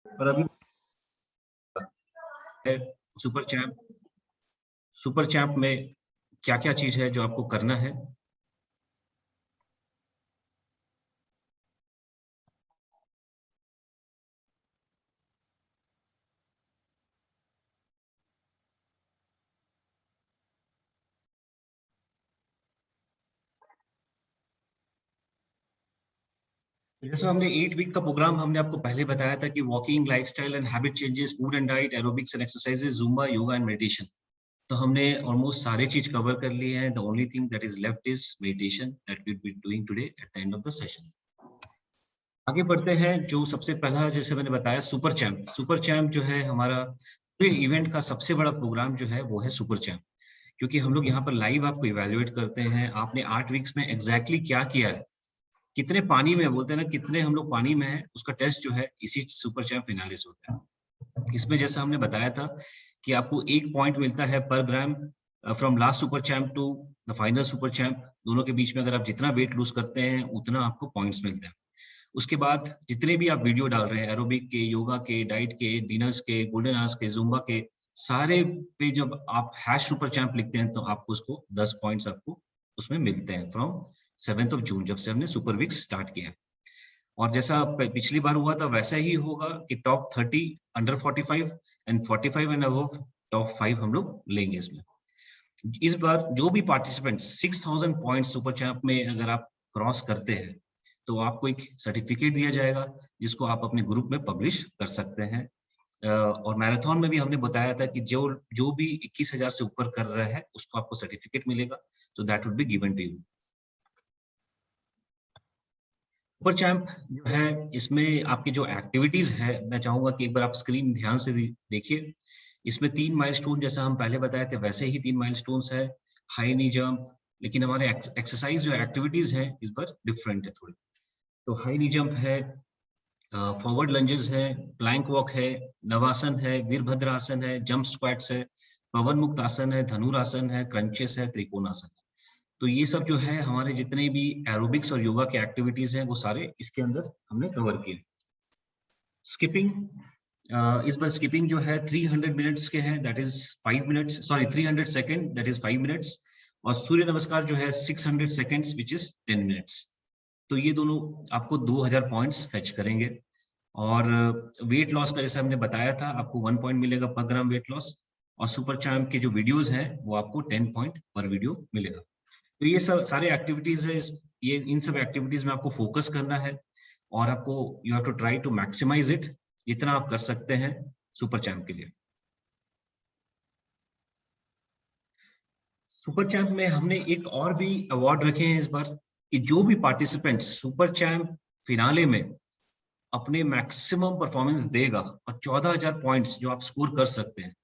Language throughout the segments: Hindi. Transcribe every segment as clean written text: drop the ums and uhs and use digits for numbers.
पर अभी है सुपर चैंप में क्या क्या चीज है जो आपको करना है। जैसा हमने 8 वीक का प्रोग्राम हमने आपको पहले बताया था कि walking, lifestyle and habit changes, food and diet, aerobics and exercises, zumba, yoga and meditation. तो हमने ऑलमोस्ट सारे चीज कवर कर लिए हैं। The only thing that is left is meditation that we will be doing today at the end of the session. आगे बढ़ते हैं। जो सबसे पहला जैसे मैंने बताया सुपर चैंप जो है हमारा पूरे इवेंट का सबसे बड़ा प्रोग्राम जो है वो है सुपर चैंप। क्योंकि हम लोग यहाँ पर लाइव आपको इवेल्युएट करते हैं आपने 8 वीक्स में एग्जैक्टली क्या किया है, कितने पानी में, बोलते हैं ना कितने हम लोग पानी में है, उसका टेस्ट जो है इसी सुपर चैंप फिनाले से होता है। इसमें जैसा हमने बताया था कि आपको 1 पॉइंट मिलता है program from last super champ to the final super champ. दोनों के बीच में अगर आप जितना वेट लूज करते हैं उतना आपको पॉइंट्स मिलते हैं। उसके बाद जितने भी आप वीडियो डाल रहे हैं एरोबिक के, योगा के, डाइट के, डिनर्स के, गोल्डन आवर्स के, जुम्बा के, सारे पे जब आप हैश सुपर चैंप लिखते हैं तो आपको उसको 10 पॉइंट्स आपको उसमें मिलते हैं फ्रॉम 7 जून जब से हमने सुपर वीक स्टार्ट किया। और जैसा पिछली बार हुआ था वैसा ही होगा कि top 30 under 45 and 45 and above top 5 हम लोग लेंगे इसमें। इस बार जो भी पार्टिसिपेंट 6000 पॉइंट सुपर चैंप में अगर आप क्रॉस करते हैं तो आपको एक सर्टिफिकेट दिया जाएगा जिसको आप अपने ग्रुप में पब्लिश कर सकते हैं। और मैराथन में भी हमने बताया था कि जो जो भी 21,000 से ऊपर कर रहा है उसको आपको सर्टिफिकेट मिलेगा, so that would be given to you। Super champ जो है इसमें आपकी जो एक्टिविटीज है मैं चाहूंगा कि एक बार आप स्क्रीन ध्यान से देखिए। इसमें 3 माइलस्टोन जैसा हम पहले बताए थे वैसे ही 3 माइलस्टोन्स है, हाई नी जंप, लेकिन हमारे एक्सरसाइज जो एक्टिविटीज है इस बार डिफरेंट है थोड़ी। तो हाई नी जंप है, फॉरवर्ड लंजेस है, प्लैंक वॉक है, नवासन है, वीरभद्रासन है, जंप स्क्वाट्स है, पवन मुक्त आसन है, धनुरासन है, क्रंचेस है, त्रिकोणासन है। तो ये सब जो है हमारे जितने भी एरोबिक्स और योगा के एक्टिविटीज हैं वो सारे इसके अंदर हमने कवर किए। स्किपिंग, इस बार स्किपिंग जो है 300 मिनट्स के हैं, that is 5 minutes, sorry 300 second that is 5 minutes. और सूर्य नमस्कार जो है 600 सेकंड्स विच इज 10 मिनट्स। तो ये दोनों आपको 2000 पॉइंट्स फेच करेंगे। और वेट लॉस का जैसे हमने बताया था आपको 1 पॉइंट मिलेगा पर ग्राम वेट लॉस। और सुपर चैंप के जो वीडियोस हैं वो आपको 10 पॉइंट पर वीडियो मिलेगा। तो ये सब सारे एक्टिविटीज है, ये इन सब एक्टिविटीज में आपको फोकस करना है और आपको you have to try to maximise it जितना आप कर सकते हैं सुपर चैंप के लिए। सुपर चैंप में हमने एक और भी अवार्ड रखे हैं इस बार कि जो भी पार्टिसिपेंट्स सुपर चैंप फिनाले में अपने मैक्सिमम परफॉर्मेंस देगा और 14,000 पॉइंट्स जो आप स्कोर कर सकते हैं,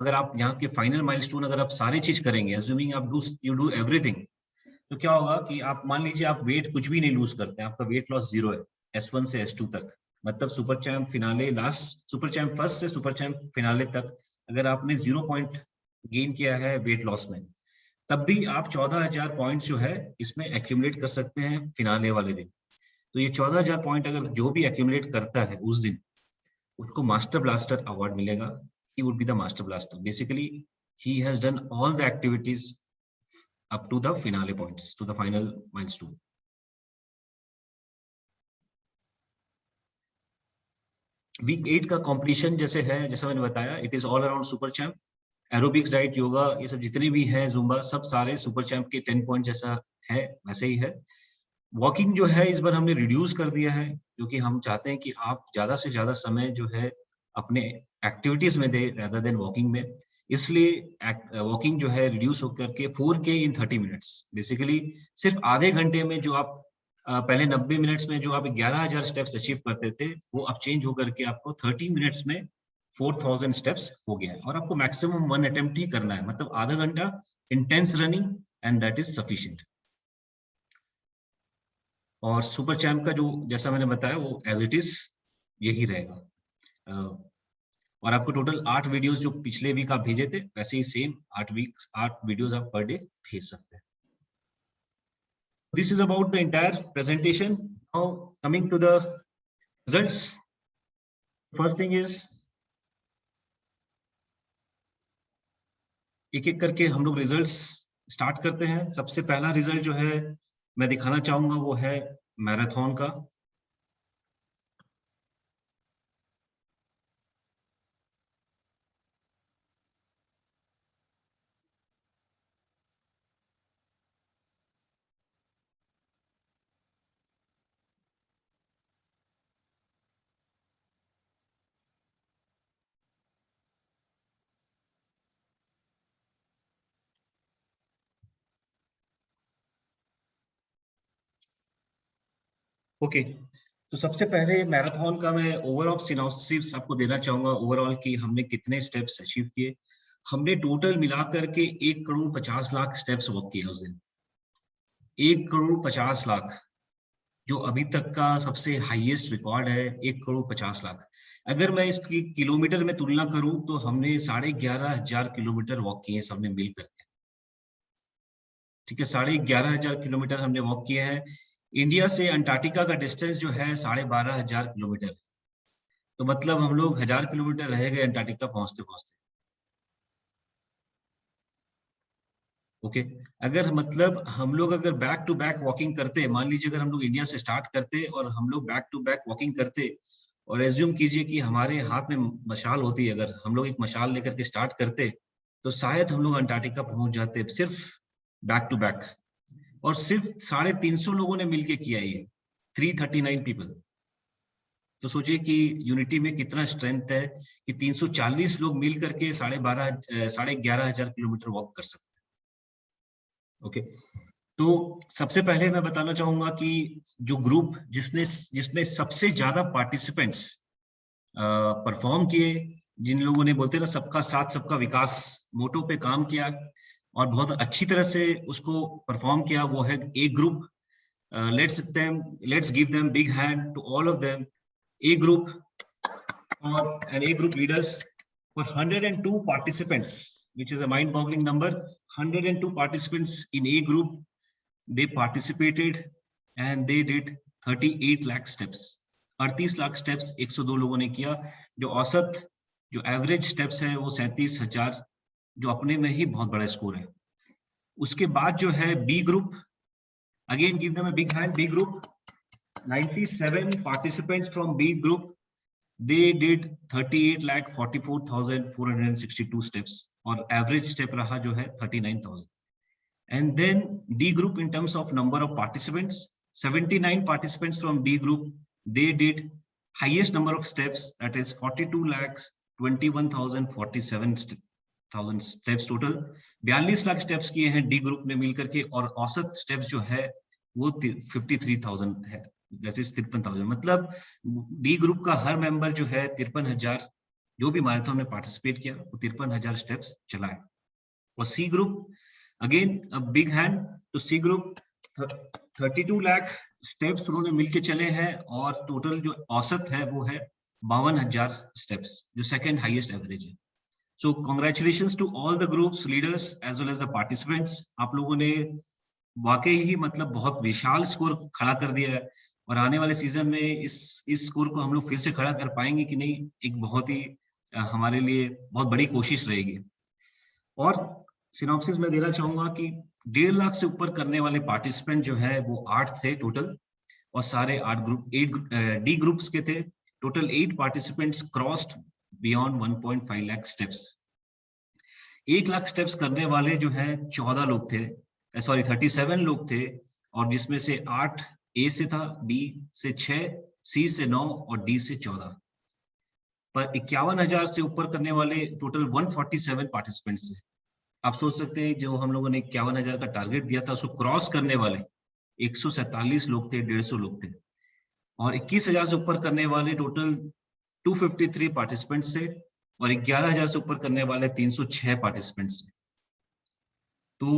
अगर आप यहाँ के फाइनल माइलस्टोन अगर आप सारे चीज करेंगे, अज्यूमिंग आप यू डू एवरीथिंग, तो क्या होगा कि आप मान लीजिए आप वेट कुछ भी नहीं लूज करते हैं, आपका वेट लॉस 0 है S1 से S2 तक, मतलब super champ finale last super champ first से सुपर चैंप फिनाले तक अगर आपने 0 पॉइंट गेन किया है वेट लॉस में, तब भी आप 14,000 पॉइंट जो है इसमें एक्यूमुलेट कर सकते हैं फिनाले वाले दिन। तो ये 14,000 पॉइंट अगर जो भी एक्यूमुलेट करता है उस दिन उसको मास्टर ब्लास्टर अवार्ड मिलेगा। He would be the master blaster. Basically, he has done all the activities up to the finale points, to the final milestone. Week 8 का कंपटीशन जैसे है, जैसा मैंने बताया, it is all around super champ. Aerobics, diet, yoga, ये सब जितने भी हैं, जुम्बा, सब सारे सुपर चैंप के 10 पॉइंट जैसा है, वैसे ही है। वॉकिंग जो है इस बार हमने रिड्यूस कर दिया है क्योंकि हम चाहते हैं कि आप ज्यादा से ज्यादा समय जो है अपने एक्टिविटीज में दे rather देन वॉकिंग में। इसलिए वॉकिंग जो है रिड्यूस होकर के 4K इन 30 मिनट्स, बेसिकली सिर्फ आधे घंटे में जो आप पहले 90 मिनट्स में जो आप 11,000 स्टेप्स अचीव करते थे वो अब चेंज होकर के आपको 30 मिनट्स में 4,000 स्टेप्स हो गया है। और आपको मैक्सिमम 1 अटेम्प्ट ही करना है, मतलब आधा घंटा intense running and that is sufficient. और सुपर चैंप का जो जैसा मैंने बताया वो एज इट इज यही रहेगा। और आपको टोटल 8 वीडियोस जो पिछले वीक आप भेजे थे वैसे ही सेम 8 वीडियोस आप पर डे भेज सकते हैं। This is about the entire presentation. Now coming to the results. First thing is एक एक करके हम लोग रिजल्ट्स स्टार्ट करते हैं। सबसे पहला रिजल्ट जो है मैं दिखाना चाहूंगा वो है मैराथन का। ओके, तो सबसे पहले मैराथन का मैं ओवरऑल सिनॉप्सिस आपको देना चाहूंगा ओवरऑल कि हमने कितने स्टेप्स अचीव किए। हमने टोटल मिलाकर के 1,50,00,000 स्टेप्स वॉक किए उस दिन। 1,50,00,000 जो अभी तक का सबसे हाईएस्ट रिकॉर्ड है, 1,50,00,000। अगर मैं इसकी किलोमीटर में तुलना करूं तो हमने 11,500 किलोमीटर वॉक किए सबने मिलकर के। ठीक है, 11,500 किलोमीटर हमने वॉक किए हैं। इंडिया से अंटार्कटिका का डिस्टेंस जो है 12,500 किलोमीटर। तो मतलब हम लोग 1000 किलोमीटर रह गए अंटार्कटिका पहुंचते पहुंचते। ओके, अगर मतलब हम लोग अगर बैक टू बैक वॉकिंग करते, मान लीजिए अगर हम लोग इंडिया से स्टार्ट करते और हम लोग बैक टू बैक वॉकिंग करते और एज्यूम कीजिए कि हमारे हाथ में मशाल होती, अगर हम लोग एक मशाल लेकर के स्टार्ट करते तो शायद हम लोग अंटार्कटिका पहुंच जाते सिर्फ बैक टू बैक। और सिर्फ 350 लोगों ने मिलके किया ये, 339 पीपल। तो सोचिए कि यूनिटी में कितना स्ट्रेंथ है कि 340 लोग मिल करके 11,500 किलोमीटर वॉक कर सकते हैं। ओके, तो सबसे पहले मैं बताना चाहूंगा कि जो ग्रुप जिसमें सबसे ज्यादा पार्टिसिपेंट्स परफॉर्म किए, जिन लोगों ने बोलते हैं ना सबका साथ सबका विकास मोटो पे काम किया और बहुत अच्छी तरह से उसको परफॉर्म किया, वो है ए group. let's give them big hand to all of them. A group and A group leaders for 102 participants, which is a mind-boggling number. 102 participants in A group, they participated and they did 38 lakh steps. 38 lakh steps 102 लोगों ने किया। जो औसत जो एवरेज स्टेप्स है वो 37,000, जो अपने में ही बहुत बड़ा स्कोर है। उसके बाद जो है B group, again give them a big hand. B group, 97 participants from B group, they did 38,44,462 steps और एवरेज स्टेप रहा जो है 39,000। And then D group, in terms of number of participants, 79 participants from D group, they did highest number of steps, that is 42,21,047 steps total। 42 lakh steps किए हैं डी ग्रुप ने मिलकर के और औसत स्टेप्स जो है वो 53,000 है, जैसे 53,000। मतलब डी ग्रुप का हर मेंबर जो है 53,000, जो भी मैराथन में पार्टिसिपेट किया वो 53,000 स्टेप्स चलाए। और C group, again a big hand to C group, 32 lakh steps उन्होंने मिलके चले हैं और टोटल जो औसत है वो है 52,000 स्टेप्स, जो सेकंड हाईएस्ट एवरेज है। So congratulations to all the groups leaders as well as the participants. आप लोगों ने वाकई ही मतलब बहुत विशाल स्कोर खड़ा कर दिया है और आने वाले सीजन में इस स्कोर को हम लोग फिर से खड़ा कर पाएंगे कि नहीं, एक बहुत ही हमारे लिए बहुत बड़ी कोशिश रहेगी। और सिनॉप्सिस में देना चाहूंगा कि 1.5 लाख से ऊपर करने वाले पार्टिसिपेंट जो है वो 8 थे टोटल और सारे 8 ग्रुप 8 डी ग्रुप्स के थे। Total 8 participants crossed beyond 1.5 lakh steps. 1 lakh steps करने वाले जो है 14 लोग थे, सॉरी 37 लोग थे, और जिसमें से 8 ए से था, बी से 6, सी से 9 और डी से 14। पर 51,000 से ऊपर करने वाले टोटल 147 पार्टिसिपेंट्स थे। आप सोच सकते हैं जो हम लोगों ने 51,000 का टारगेट दिया था उसको क्रॉस करने वाले 147 लोग थे, 150 लोग थे। और 21,000 से ऊपर करने वाले टोटल 253 पार्टिसिपेंट्स थे और 11,000 से ऊपर करने वाले 306 पार्टिसिपेंट्स थे। तो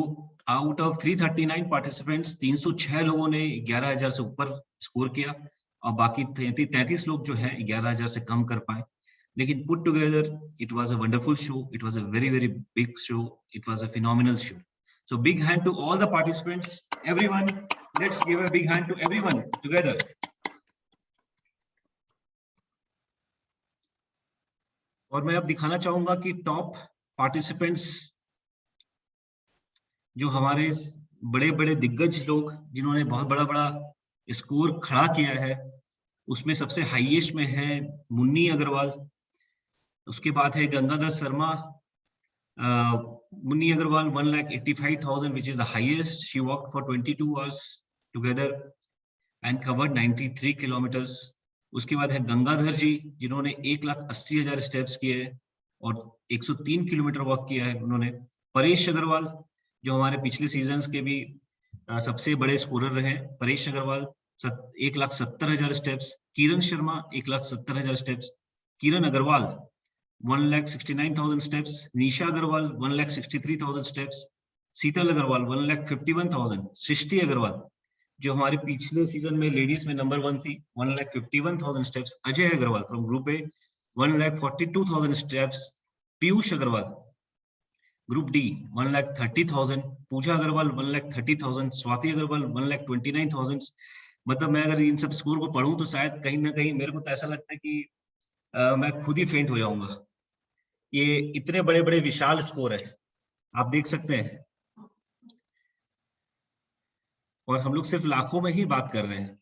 आउट ऑफ 339 पार्टिसिपेंट्स 306 लोगों ने 11,000 से ऊपर स्कोर किया और बाकी 33 लोग जो है 11,000 से कम कर पाए। लेकिन put together it was a wonderful show, it was a very big show, it was a phenomenal show. So big hand to all the participants, everyone. Let's give a big hand to everyone together. और मैं अब दिखाना चाहूंगा कि टॉप पार्टिसिपेंट्स जो हमारे बड़े बड़े दिग्गज लोग जिन्होंने बहुत बड़ा बड़ा स्कोर खड़ा किया है, उसमें सबसे हाईएस्ट में है मुन्नी अग्रवाल, उसके बाद है Gangadhar Sharma, Munni Agarwal 1,85,000 which is the highest. She walked for 22 hours together and covered 93 kilometers. उसके बाद है गंगाधर जी जिन्होंने 1,80,000 स्टेप्स किए और 103 किलोमीटर वॉक किया है उन्होंने। परेश अग्रवाल जो हमारे पिछले सीजन्स के भी सबसे बड़े स्कोरर रहे, परेश अग्रवाल 1,70,000 स्टेप्स। किरण शर्मा 1,70,000 स्टेप्स। किरण अग्रवाल 1,69,000 स्टेप्स। निशा अग्रवाल 1,63,000 स्टेप्स। शीतल अग्रवाल 1,51,000। सृष्टि अग्रवाल जो हमारे पिछले सीजन में लेडीज में नंबर 1 थी 1,51,000 steps. Ajay Agarwal from group A 1,42,000 steps. Piyush Agarwal group D 1,30,000। Pooja Agarwal 1,30,000। Swati Agarwal 1,29,000। मतलब मैं अगर इन सब स्कोर को पढ़ूं तो शायद कहीं ना कहीं मेरे को तो ऐसा लगता है कि मैं खुद ही फेंट हो जाऊंगा। ये इतने बड़े बड़े विशाल स्कोर है, आप देख सकते हैं, और हम लोग सिर्फ लाखों में ही बात कर रहे हैं।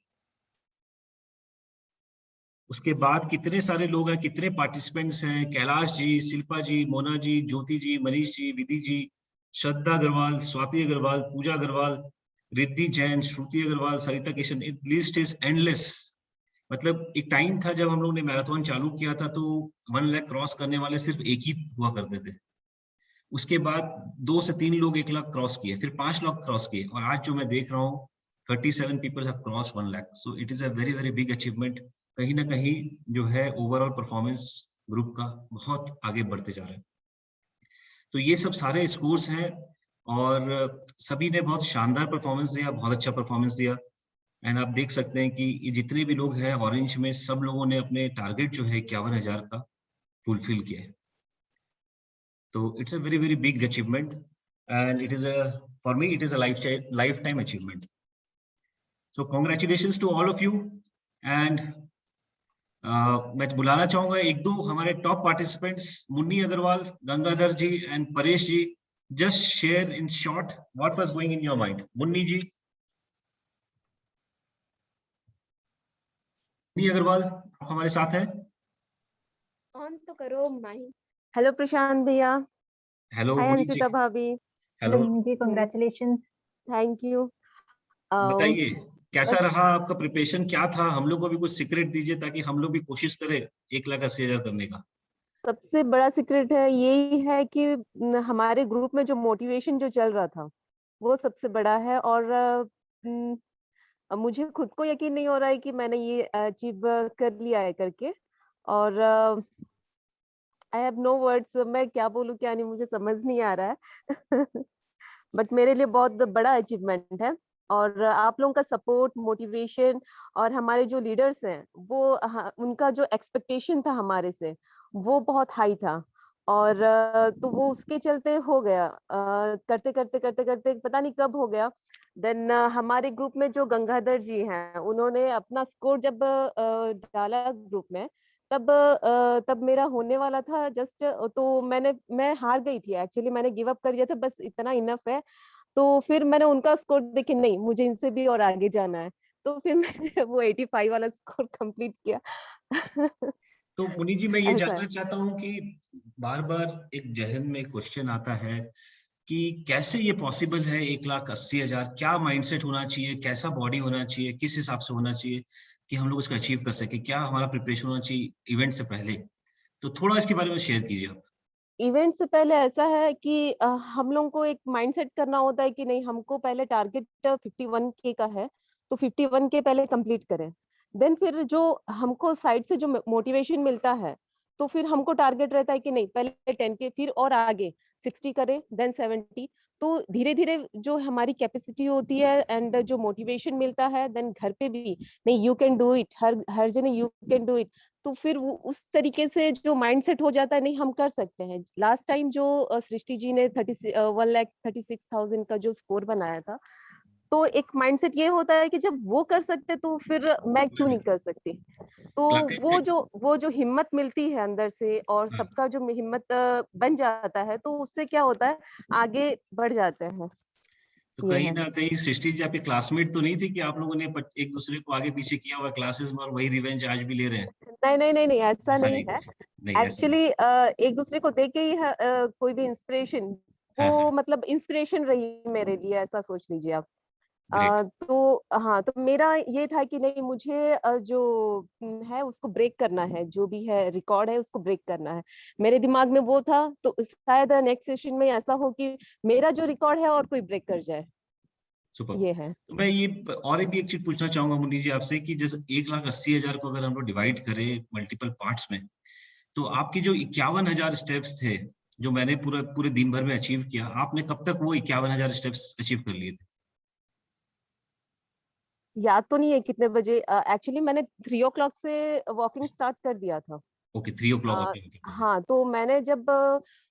उसके बाद कितने सारे लोग हैं, कितने पार्टिसिपेंट्स हैं। Kailash ji, Shilpa ji, Mona ji, Jyoti ji, Manish ji, Vidhi ji, Shraddha Agarwal, Swati Agarwal, Pooja Agarwal, Riddhi Jain, Shruti Agarwal, Sarita Kishan. List is endless. मतलब एक टाइम था जब हम लोग ने मैराथन चालू किया था तो 1 लाख क्रॉस करने वाले सिर्फ एक ही हुआ करते थे। उसके बाद 2 से 3 लोग 1 लाख क्रॉस किए, फिर 5 लाख क्रॉस किए, और आज जो मैं देख रहा हूँ 37 people have cross 1 lakh. So it is a very very big achievement. कहीं ना कहीं जो है ओवरऑल परफॉर्मेंस ग्रुप का बहुत आगे बढ़ते जा रहे हैं। तो ये सब सारे स्कोर्स हैं और सभी ने बहुत शानदार परफॉर्मेंस दिया, बहुत अच्छा परफॉर्मेंस दिया। एंड आप देख सकते हैं कि ये जितने भी लोग हैं ऑरेंज में, सब लोगों ने अपने टारगेट जो है 51,000 का फुलफिल किया है। तो it's a very very big achievement and it is a, for me it is a lifetime achievement. So congratulations to all of you. And मैं बुलाना चाहूंगा एक दो हमारे top participants, Munni Agarwal, Gangadhar ji and Paresh ji. Just share in short what was going in your mind. Munni ji, Munni Agarwal आप हमारे साथ हैं? ऑन तो करो माही। हेलो प्रशांत भैया। Hello hi Munni ji. अंशिता भाभी। Hello, ji congratulations. Thank you. बताइए कैसा बस रहा आपका प्रिपरेशन, क्या था? हम लोग को भी कुछ सीक्रेट दीजिए ताकि हम लोग भी कोशिश करें 1,80,000 करने का। सबसे बड़ा सीक्रेट है यही है कि हमारे ग्रुप में जो मोटिवेशन जो चल रहा था वो सबसे बड़ा है। और मुझे खुद को यकीन नहीं हो रहा है कि मैंने ये अचीव कर लिया है करके। और आई हैव नो वर्ड्स, मैं क्या बोलूं क्या नहीं मुझे समझ नहीं आ रहा है। बट मेरे लिए बहुत बड़ा अचीवमेंट है। और आप लोगों का सपोर्ट, मोटिवेशन और हमारे जो लीडर्स हैं वो उनका जो एक्सपेक्टेशन था हमारे से वो बहुत हाई था। और तो वो उसके चलते हो गया। करते करते करते करते पता नहीं कब हो गया। देन हमारे ग्रुप में जो गंगाधर जी हैं उन्होंने अपना स्कोर जब डाला ग्रुप में, तब मेरा होने वाला था जस्ट। तो मैं हार गई थी एक्चुअली, मैंने गिव अप कर दिया था, बस इतना इनफ है। तो फिर मैंने उनका स्कोर देखे, नहीं मुझे इनसे भी और आगे जाना है। तो फिर मैंने वो 85 वाला स्कोर कंप्लीट किया। तो मुनि जी मैं ये ऐसा जानना है। चाहता हूँ कि बार बार एक जहन में क्वेश्चन आता है कि कैसे ये पॉसिबल है 1,80,000? क्या माइंडसेट होना चाहिए, कैसा बॉडी होना चाहिए, किस हिसाब से होना चाहिए कि हम लोग इसको अचीव कर सके? क्या हमारा प्रिपरेशन होना चाहिए इवेंट से पहले? तो थोड़ा इसके बारे में शेयर कीजिए आप। इवेंट से पहले ऐसा है कि हम लोगों को एक माइंडसेट करना होता है कि नहीं, हमको पहले टारगेट 51K का है तो 51K पहले कंप्लीट करें। देन फिर जो हमको साइड से जो मोटिवेशन मिलता है तो फिर हमको टारगेट रहता है कि नहीं पहले 10K फिर और आगे 60 करें, देन 70। तो धीरे धीरे जो हमारी कैपेसिटी होती है एंड जो मोटिवेशन मिलता है, देन घर पे भी नहीं यू कैन डू इट, हर जने यू कैन डू इट। तो फिर वो उस तरीके से जो माइंडसेट हो जाता है, नहीं हम कर सकते हैं। लास्ट टाइम जो सृष्टि जी ने 1,36,000 का जो स्कोर बनाया था, तो एक माइंडसेट ये होता है कि जब वो कर सकते तो फिर मैं क्यों नहीं कर सकती। तो वो जो हिम्मत मिलती है अंदर से और हाँ, सबका जो हिम्मत बन जाता है तो उससे क्या होता है, आगे बढ़ जाते हैं। तो ये कहीं है। ना कहीं सृष्टि जी आपके क्लासमेट तो नहीं थी कि आप लोगों ने एक दूसरे को आगे पीछे किया हुआ क्लासेस में और वही रिवेंज आज भी ले रहे हैं? नहीं नहीं नहीं नहीं, ऐसा ऐसा नहीं नहीं है। कुछ, नहीं ऐसा नहीं। एक्चुअली एक दूसरे को देख के ही कोई भी इंस्पिरेशन, हाँ हाँ, वो मतलब इंस्पिरेशन रही मेरे लिए, ऐसा सोच लीजिए आप। ग्रेट। तो हाँ, तो मेरा ये था कि नहीं, मुझे जो है उसको ब्रेक करना है, जो भी है रिकॉर्ड है उसको ब्रेक करना है। मेरे दिमाग में वो था, तो शायद नेक्स्ट सेशन में ऐसा हो कि मेरा जो रिकॉर्ड है और कोई ब्रेक कर जाए। सुपर। ये है। तो मैं ये और भी एक चीज पूछना चाहूंगा मुन्नी जी आपसे कि जैसे 1,80,000 को अगर हम लोग डिवाइड करें मल्टीपल पार्ट्स में, तो आपकी जो 51,000 स्टेप्स थे, जो मैंने पूरे पूरे दिन भर में अचीव किया, आपने कब तक वो 51,000 स्टेप्स अचीव कर लिए थे? याद तो नहीं है कितने बजे, एक्चुअली मैंने 3 o'clock से वॉकिंग स्टार्ट कर दिया था। ओके, 3 o'clock अ, आपने complete कर दिया। हाँ, तो मैंने जब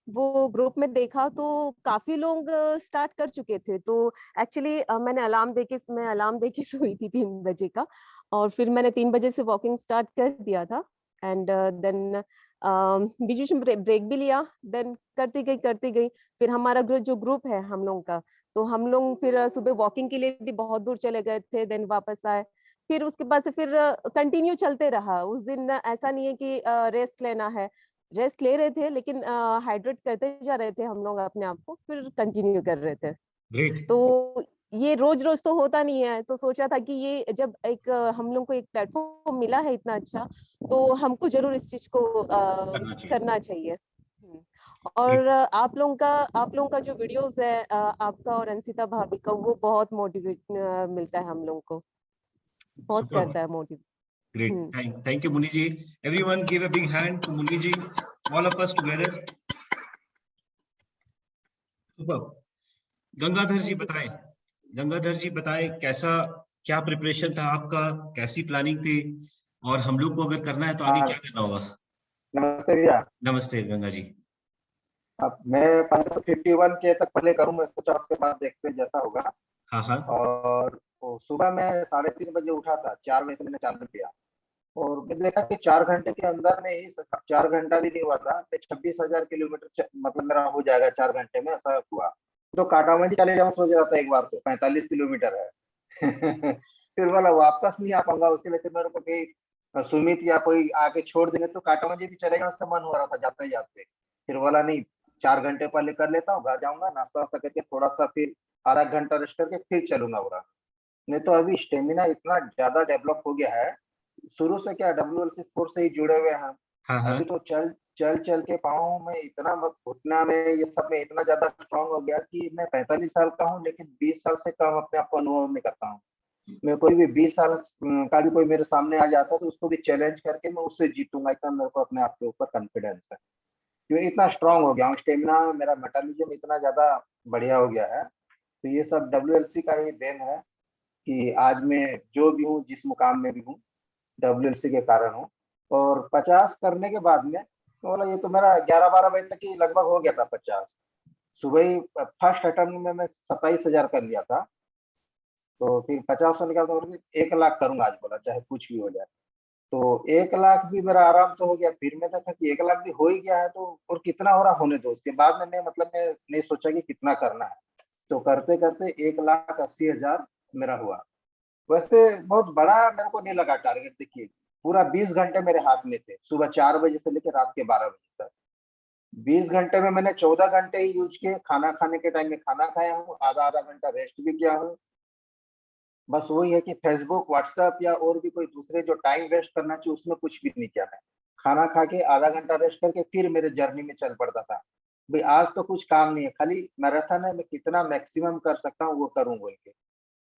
वो ग्रुप में देखा तो काफ़ी लोग स्टार्ट कर चुके थे। तो एक्चुअली मैं अलार्म देके सोई थी 3 बजे का, और फिर मैंने 3 बजे से वॉकिंग स्टार्ट कर दिया था। एंड देन बीच-बीच में ब्रेक भी लिया, देन करती गई। फिर हमारा जो ग्रुप है हम लोगों का, तो हम लोग फिर सुबह वॉकिंग के लिए भी बहुत दूर चले गए थे, देन वापस आए। फिर उसके बाद से फिर कंटिन्यू चलते रहा। उस दिन ऐसा नहीं है कि रेस्ट लेना है, रेस्ट ले रहे थे, लेकिन हाइड्रेट करते जा रहे थे हम लोग अपने आप को, फिर कंटिन्यू कर रहे थे। ग्रेट। तो ये रोज-रोज तो होता नहीं है, तो सोचा था कि ये जब एक हम लोग को एक प्लेटफ़ॉर्म मिला है इतना अच्छा, तो हमको ज़रूर इस चीज़ को करना चाहिए। करना चाहिए। हुँ। ग्रेट। और आप लोगों का जो वीडियोज़ है, आपका और अंशिता भाभी का, वो बहुत मोटिवेट मिलता है हम लोगों को, बहुत सुपर। करता है मोटिव। ग्रेट। हुँ। Thank you Munni ji. Everyone give a big hand to Munni ji. All of us together. Super. Gangadhar ji thank you so बताएं। मच। गंगाधर जी बताएं, कैसा, क्या प्रिपरेशन था आपका, कैसी प्लानिंग थी, और हम लोग को अगर करना है तो आगे क्या हाँ, करना होगा? नमस्ते भैया। नमस्ते गंगा जी। अब मैं पहले तो 51 के तक पहले करूंगा, सोचा उसके बाद देखते हैं जैसा होगा। हाँ हाँ। और वो सुबह मैं 3:30 बजे उठा था, 4 बजे से मैंने चालू किया। और मैं देखा कि 4 घंटे के अंदर में ही, 4 घंटा भी नहीं हुआ था, मैं 26,000 किलोमीटर मतलब मेरा हो जाएगा 4 घंटे में, ऐसा हुआ। तो काटामांझी चले जाऊं सोच रहा था एक बार, तो 45 किलोमीटर है। फिर बोला वापस नहीं आ पाऊंगा, उसके लिए फिर मेरे को कहीं सुमित या कोई आके छोड़ देंगे तो काटामांझी भी चलेगा, उससे मन हो रहा था जाते जाते। फिर बोला नहीं, 4 घंटे पहले कर लेता हूँ, घर जाऊंगा नाश्ता वास्ता करके थोड़ा सा, फिर आधा घंटा रेस्ट करके फिर चलूंगा पूरा। नहीं तो अभी स्टेमिना इतना ज्यादा डेवलप हो गया है। शुरू से क्या WLC फोर्स से ही जुड़े हुए हैं। हाँ हाँ। अभी तो चल चल चल के पाँव में इतना, घुटना में, ये सब में इतना ज्यादा स्ट्रांग हो गया कि मैं 45 साल का हूँ, लेकिन 20 साल से कम अपने आप को अनुभव नहीं करता हूँ। मैं कोई भी 20 साल का भी कोई मेरे सामने आ जाता है तो उसको भी चैलेंज करके मैं उससे जीतूंगा, इतना मेरे को अपने आप के ऊपर कॉन्फिडेंस है। क्योंकि इतना स्ट्रांग हो गया हूँ, स्टेमिना मेरा, मेटाबॉलिज्म इतना ज्यादा बढ़िया हो गया है। तो ये सब WLC का ही देन है कि आज मैं जो भी हूँ, जिस मुकाम में भी हूँ, WLC के कारण हूँ। और 50 करने के बाद में तो बोला, ये तो मेरा 11-12 बजे तक ही लगभग हो गया था 50। सुबह ही फर्स्ट अटेम्प्ट में मैं 27,000 कर लिया था। तो फिर 50 होने के बाद 1 लाख करूंगा आज, बोला चाहे कुछ भी हो जाए। तो 1 लाख भी मेरा आराम से हो गया। फिर मैं देखा कि 1 लाख भी हो ही गया है, तो और कितना हो रहा होने दो। उसके बाद में मैं मतलब मैं नहीं सोचा कि कितना करना है। तो करते करते 1,80,000 मेरा हुआ। वैसे बहुत बड़ा मेरे को नहीं लगा टारगेट। देखिए, पूरा 20 घंटे मेरे हाथ में थे, सुबह 4 बजे से लेकर रात के 12 बजे तक। 20 घंटे में मैंने 14 घंटे ही यूज किए। खाना खाने के टाइम में खाना खाया हूँ, आधा आधा घंटा रेस्ट भी किया हूँ। बस वही है कि फेसबुक, व्हाट्सएप या और भी कोई दूसरे जो टाइम वेस्ट करना चाहिए, उसमें कुछ भी नहीं किया मैं। खाना खा के आधा घंटा रेस्ट करके फिर मेरे जर्नी में चल पड़ता था। भाई आज तो कुछ काम नहीं है, खाली मैराथन है, मैं कितना मैक्सिमम कर सकता हूँ वो करूँ बोल के।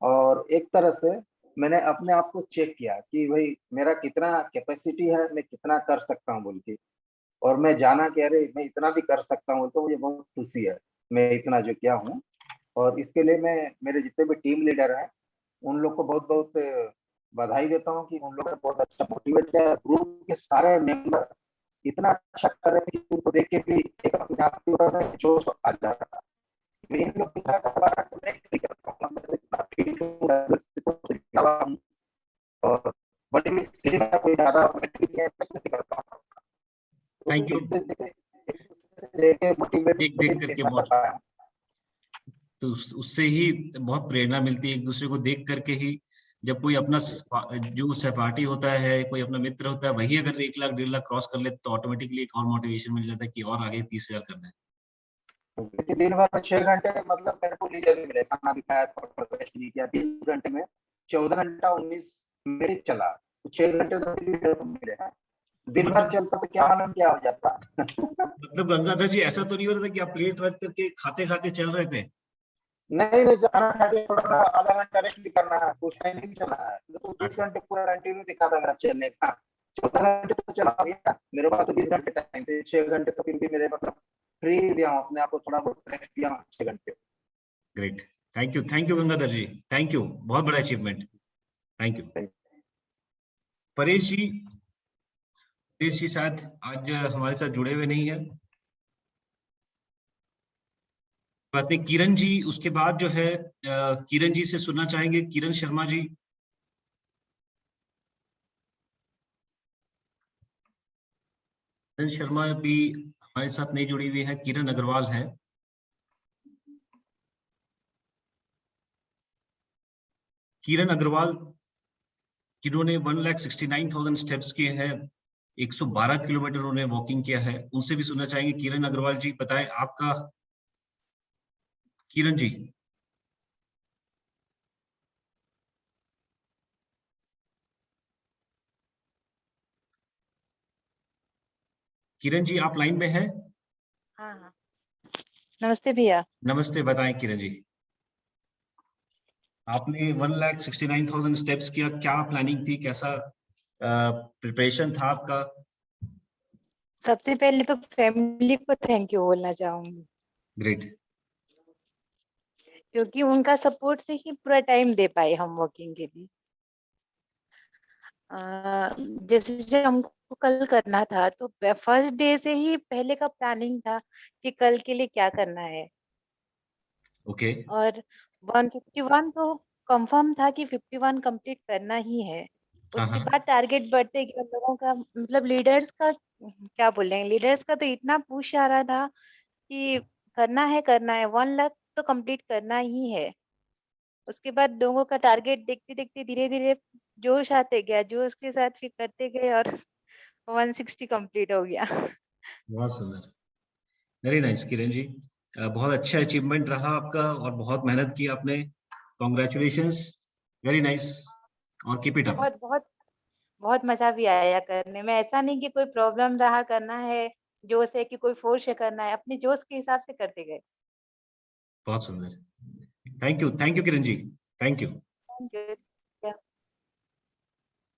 और एक तरह से मैंने अपने आप को चेक किया कि भाई मेरा कितना कैपेसिटी है, मैं कितना कर सकता हूँ बोल के। और मैं जाना कि अरे मैं इतना भी कर सकता हूँ, तो मुझे बहुत खुशी है मैं इतना जो किया हूँ। और इसके लिए मैं मेरे जितने भी टीम लीडर हैं उन लोग को बहुत बहुत बधाई देता हूँ कि उन लोगों ने बहुत अच्छा मोटिवेट किया। ग्रुप के सारे मेंबर इतना अच्छा कर रहे थे कि उनको देख के भी एक अपने आप के ऊपर जोश आ जा रहा था इन लोग की तरह करवा रहा है तो मैं नहीं कर पाऊंगा। मैं इतना fit हूँ और बड़ी मुश्किल में कोई ज्यादा नहीं है, मैं नहीं कर पाऊंगा। Thank you. देख मोटिवेट देख करके कर पाया। तो उससे ही बहुत प्रेरणा मिलती है, एक दूसरे को देख करके ही। जब कोई अपना जो सहपाठी होता है, कोई अपना मित्र होता है, वही अगर 1 लाख 1.5 लाख क्रॉस कर ले तो ऑटोमेटिकली एक और मोटिवेशन मिल जाता है कि और आगे 30,000 करना है। क्योंकि दिन भर में 6 घंटे मतलब मेरे को लीजर भी मिले, खाना भी खाया, थोड़ा रेस्ट भी किया। 20 घंटे में 14 घंटा 19 मिनट चला, तो 6 घंटे तो फिर भी मेरे को मिले हैं। दिन भर चलता तो क्या मालूम क्या हो जाता। मतलब गंगाधर जी, ऐसा तो नहीं हो रहा था कि आप प्लेट रख करके खाते खाते चल रहे थे? नहीं नहीं, खाना खा के थोड़ा सा आधा घंटा रेस्ट भी करना है, कुछ टाइम नहीं चला है तो 20 घंटे पूरा कंटिन्यू दिखा था मेरा चलने का। 14 घंटे तो चला गया मेरे पास, तो 20 घंटे टाइम थे। 6 घंटे तो फिर भी मेरे मतलब फ्री दिया हूँ अपने आप को, थोड़ा बहुत रेस्ट दिया 6 घंटे। Great, thank you Gangadhar ji, thank you, बहुत बड़ा achievement, thank you. Paresh ji शायद आज हमारे साथ जुड़े हुए नहीं है। बात नहीं, किरण जी उसके बाद जो है किरण जी से सुनना चाहेंगे, किरण शर्मा जी। किरण शर्मा भी हमारे साथ नहीं जुड़ी हुई है, किरण अग्रवाल है। किरण अग्रवाल जिन्होंने 1,69,000 स्टेप्स किए हैं, 112 किलोमीटर उन्होंने वॉकिंग किया है, उनसे भी सुनना चाहेंगे। किरण अग्रवाल जी बताएं आपका। किरण जी। किरण जी आप लाइन में हैं? हाँ हाँ, नमस्ते भैया। नमस्ते, बताएं किरण जी। आपने 1,69,000 स्टेप्स किया, क्या प्लानिंग थी, कैसा प्रिपरेशन था आपका? सबसे पहले तो फैमिली को थैंक यू बोलना चाहूंगी, ग्रेट। क्योंकि उनका सपोर्ट से ही पूरा टाइम दे पाए हम वॉकिंग के लिए। जैसे हमको कल करना था तो फर्स्ट डे से ही पहले का प्लानिंग था कि कल के लिए क्या करना है। ओके। और 151 तो कंफर्म था कि 51 कंप्लीट करना ही है। हाँ उसके हाँ। बाद टारगेट बढ़ते गया लोगों का, मतलब लीडर्स का, क्या बोलेंगे, लीडर्स का तो इतना पुश आ रहा था कि करना है 1 लाख तो कंप्लीट करना ही है। उसके बाद लोगों का टारगेट देखते देखते धीरे धीरे जोश आते गया, जोश के साथ फिर करते गए और 160 कंप्लीट हो गया। बहुत सुंदर, वेरी नाइस किरण जी। बहुत अच्छा अचीवमेंट रहा आपका और बहुत मेहनत की आपने। कॉन्ग्रेचुलेशंस, वेरी नाइस, और कीप इट अप। बहुत बहुत बहुत मजा भी आया करने में। ऐसा नहीं कि कोई प्रॉब्लम रहा, करना है जोश है कि कोई फोर्स से करना है, अपने जोश के हिसाब से करते गए। बहुत सुंदर, thank you Kiran ji, thank you. Thank you.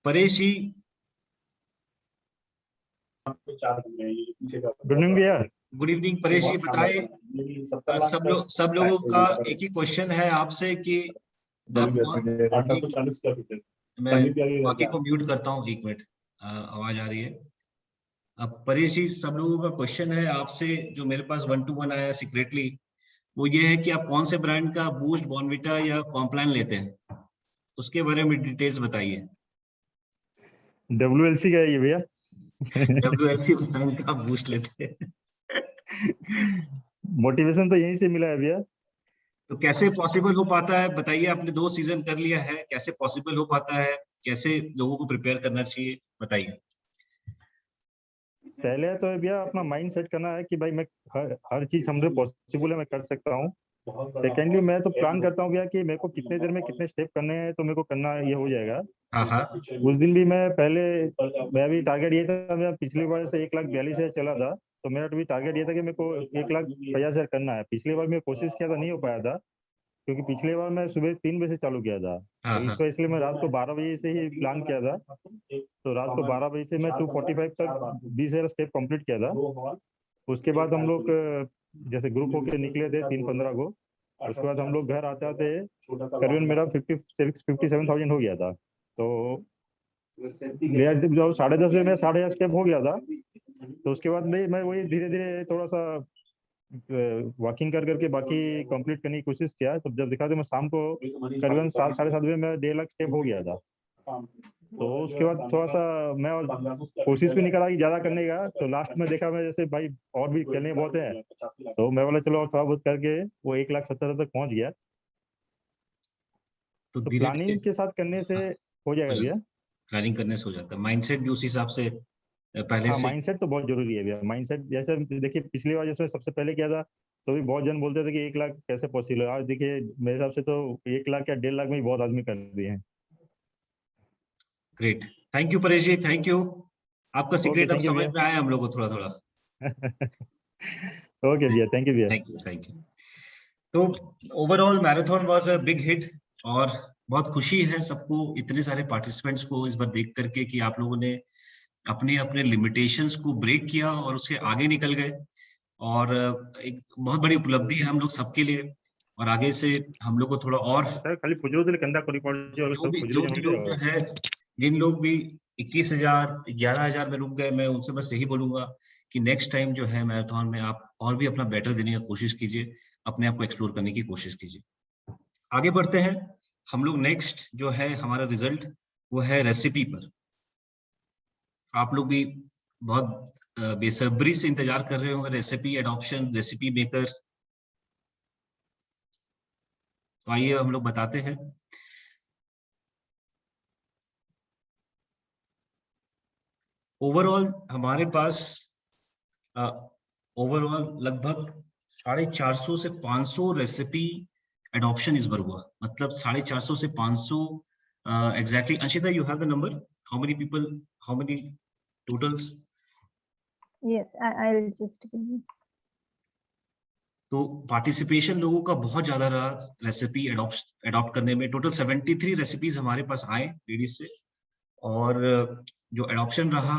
Paresh ji. Good evening भैया। गुड इवनिंग परेश जी, बताएं। सब लोगों का एक ही क्वेश्चन है आपसे कि मैं बाकी को म्यूट करता हूँ, 1 मिनट, आवाज आ रही है। अब परेश जी, सब लोगों का क्वेश्चन है आपसे, जो मेरे पास 1 to 1 आया सीक्रेटली, वो ये है कि आप कौन से ब्रांड का बूस्ट, बॉर्नविटा या कॉम्प्लान लेते हैं, उसके बारे में डिटेल्स बताइए। WLC का है ये भैया। WLC ब्रांड का बूस्ट लेते हैं। मोटिवेशन तो यहीं से मिला है भैया। तो कैसे पॉसिबल हो पाता है, बताइए। आपने 2 सीजन कर लिया है, कैसे पॉसिबल हो पाता है, कैसे लोगों को प्रिपेयर करना चाहिए, बताइए। पहले तो भैया अपना माइंड सेट करना है कि भाई मैं हर चीज हमसे पॉसिबल है, मैं कर सकता हूँ। सेकेंडली मैं तो प्लान करता हूँ भैया कि मेरे को कितने देर में कितने स्टेप करने हैं, तो मेरे को करना ये हो जाएगा। हाँ हाँ। उस दिन भी मैं भी टारगेट ये था, मैं पिछली बार से 1,42,000 चला था, तो मेरा भी टारगेट ये था कि मेरे को 1,50,000 करना है। पिछली बार मैं कोशिश किया था, नहीं हो पाया था, क्योंकि पिछली बार मैं सुबह 3 बजे से चालू किया था। हाँ तो हाँ। इस वजह इसलिए मैं रात को 12 बजे से ही प्लान किया था। तो रात को 12 बजे से मैं 245 तक 20,000 स्टेप कंप्लीट किया था। उसके बाद हम लोग जैसे ग्रुप होके निकले थे 3:15 को। उसके बाद हम लोग घर आते आते करीबन मेरा 57,000 हो गया था। तो जब 10:30 बजे में 8,500 स्टेप हो गया था। तो उसके बाद मैं वही धीरे धीरे थोड़ा सा वॉकिंग कर करके बाकी कंप्लीट करने की कोशिश किया, तब जब देखा तो मैं शाम को करीबन 7 साढ़े 7 बजे मैं 1.5 लाख स्टेप हो गया था। तो उसके बाद थोड़ा सा मैं और कोशिश भी नहीं करा कि ज्यादा करने का, तो लास्ट में देखा मैं जैसे भाई और भी करने बहुत है, तो मैं बोला चलो और थोड़ा बहुत करके वो 1,70,000 तक पहुंच गया। तो तो धीरे प्लानिंग के साथ करने से हो जाएगा भैया। प्लानिंग करने से हो जाता है, माइंडसेट भी उस हिसाब से पहले हाँ, से। माइंडसेट तो बहुत जरूरी है भैया। माइंडसेट जैसे देखिए पिछली बार जैसे सबसे पहले किया था तो भी बहुत जन बोलते थे कि 1 लाख कैसे पॉसिबल है। आज देखिए मेरे हिसाब से तो 1 लाख या 1.5 लाख में ही बहुत आदमी कर दिए हैं। Great, thank you Paresh ji, thank you. आपका सीक्रेट अब थैंक यू समझ भैया। में आया हम लोग को थोड़ा थोड़ा। ओके भैया, थैंक यू भैया। Thank you, thank you. तो overall marathon was a big hit, और बहुत खुशी है सबको, इतने सारे पार्टिसिपेंट्स को इस बार देख करके कि आप लोगों ने अपने अपने लिमिटेशंस को ब्रेक किया और उसके आगे निकल गए। और एक बहुत बड़ी उपलब्धि है हम लोग सबके लिए, और आगे से हम लोग को थोड़ा और सर खाली पुजरू दिले कंदा कोरी पड़े और सब पुजरू जो भी जमते लोग जो है, जिन लोग भी 21,000 11,000 में रुक गए, मैं उनसे बस यही बोलूंगा कि नेक्स्ट टाइम जो है मैराथन में आप और भी अपना बेटर देने की कोशिश कीजिए, अपने आप को एक्सप्लोर करने की कोशिश कीजिए। आगे बढ़ते हैं हम लोग। नेक्स्ट जो है हमारा रिजल्ट वो है रेसिपी पर। आप लोग भी बहुत बेसब्री से इंतजार कर रहे होंगे रेसिपी एडॉप्शन, रेसिपी मेकर। तो आइए हम लोग बताते हैं। ओवरऑल हमारे पास ओवरऑल लगभग 450 से 500 रेसिपी एडॉप्शन इस बार हुआ, मतलब 450 से 500 exactly. Anshita, you have the number, how many people, how many totals? Yes, I'll just give you. तो पार्टिसिपेशन लोगों का बहुत ज्यादा रहा रेसिपी अडॉप्ट करने में। टोटल 73 रेसिपीज हमारे पास आए लेडीज से, और जो अडॉप्शन रहा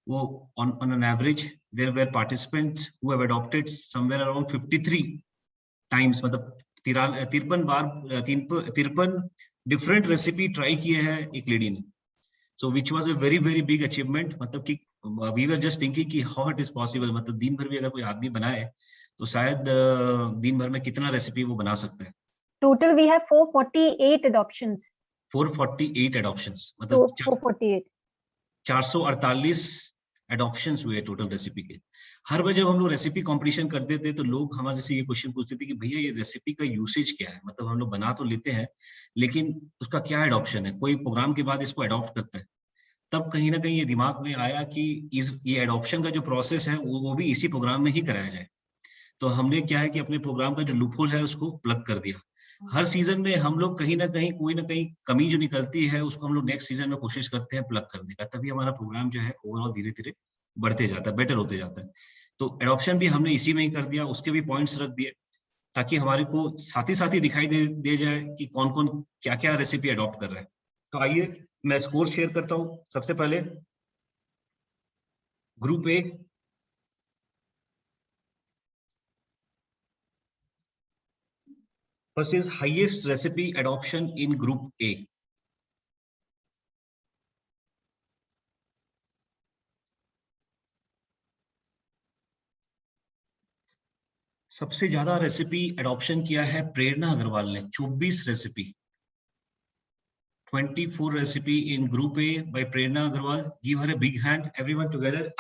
वो on an average there were participants who have adopted somewhere around 53 times, मतलब 53 डिफरेंट रेसिपी ट्राई किए हैं एक लेडी ने। So which was a very very big achievement, मतलब कि वी वर जस्ट थिंकिंग कि हाउ इट इज पॉसिबल, मतलब दिन भर भी अगर कोई आदमी बनाए तो शायद दिन भर में कितना रेसिपी वो बना सकता है। Total we have 448 adoptions. 448 एडॉप्शंस, मतलब 448. 448 एडॉप्शंस हुए टोटल रेसिपी के। हर बार जब हम लोग रेसिपी कंपटीशन करते थे तो लोग हमारे से ये क्वेश्चन पूछते थे कि भैया ये रेसिपी का यूसेज क्या है, मतलब हम लोग बना तो लेते हैं लेकिन उसका क्या एडॉप्शन है, कोई प्रोग्राम के बाद इसको अडॉप्ट करता है। तब कहीं ना कहीं ये दिमाग में आया कि ये एडॉप्शन का जो प्रोसेस है वो भी इसी प्रोग्राम में ही कराया जाए। तो हमने क्या है कि अपने प्रोग्राम का जो लूपहोल है उसको प्लग कर दिया। हर सीजन में हम लोग कहीं ना कहीं कोई ना कहीं कमी जो निकलती है उसको हम लोग नेक्स्ट सीजन में कोशिश करते हैं प्लग करने का, तभी हमारा प्रोग्राम जो है ओवरऑल धीरे धीरे बढ़ते जाता है, बेटर होते जाता है। तो एडॉप्शन भी हमने इसी में ही कर दिया, उसके भी पॉइंट्स रख दिए ताकि हमारे को साथ ही दिखाई दे जाए कि कौन कौन क्या क्या रेसिपी अडॉप्ट कर रहा है। तो आइए मैं स्कोर शेयर करता हूं। सबसे पहले group A, first is highest recipe adoption in group A. सबसे ज्यादा रेसिपी एडॉप्शन किया है प्रेरणा अग्रवाल ने, 24 recipe, 24 recipe in group A by Prerna Agarwal. Give her a big hand everyone together.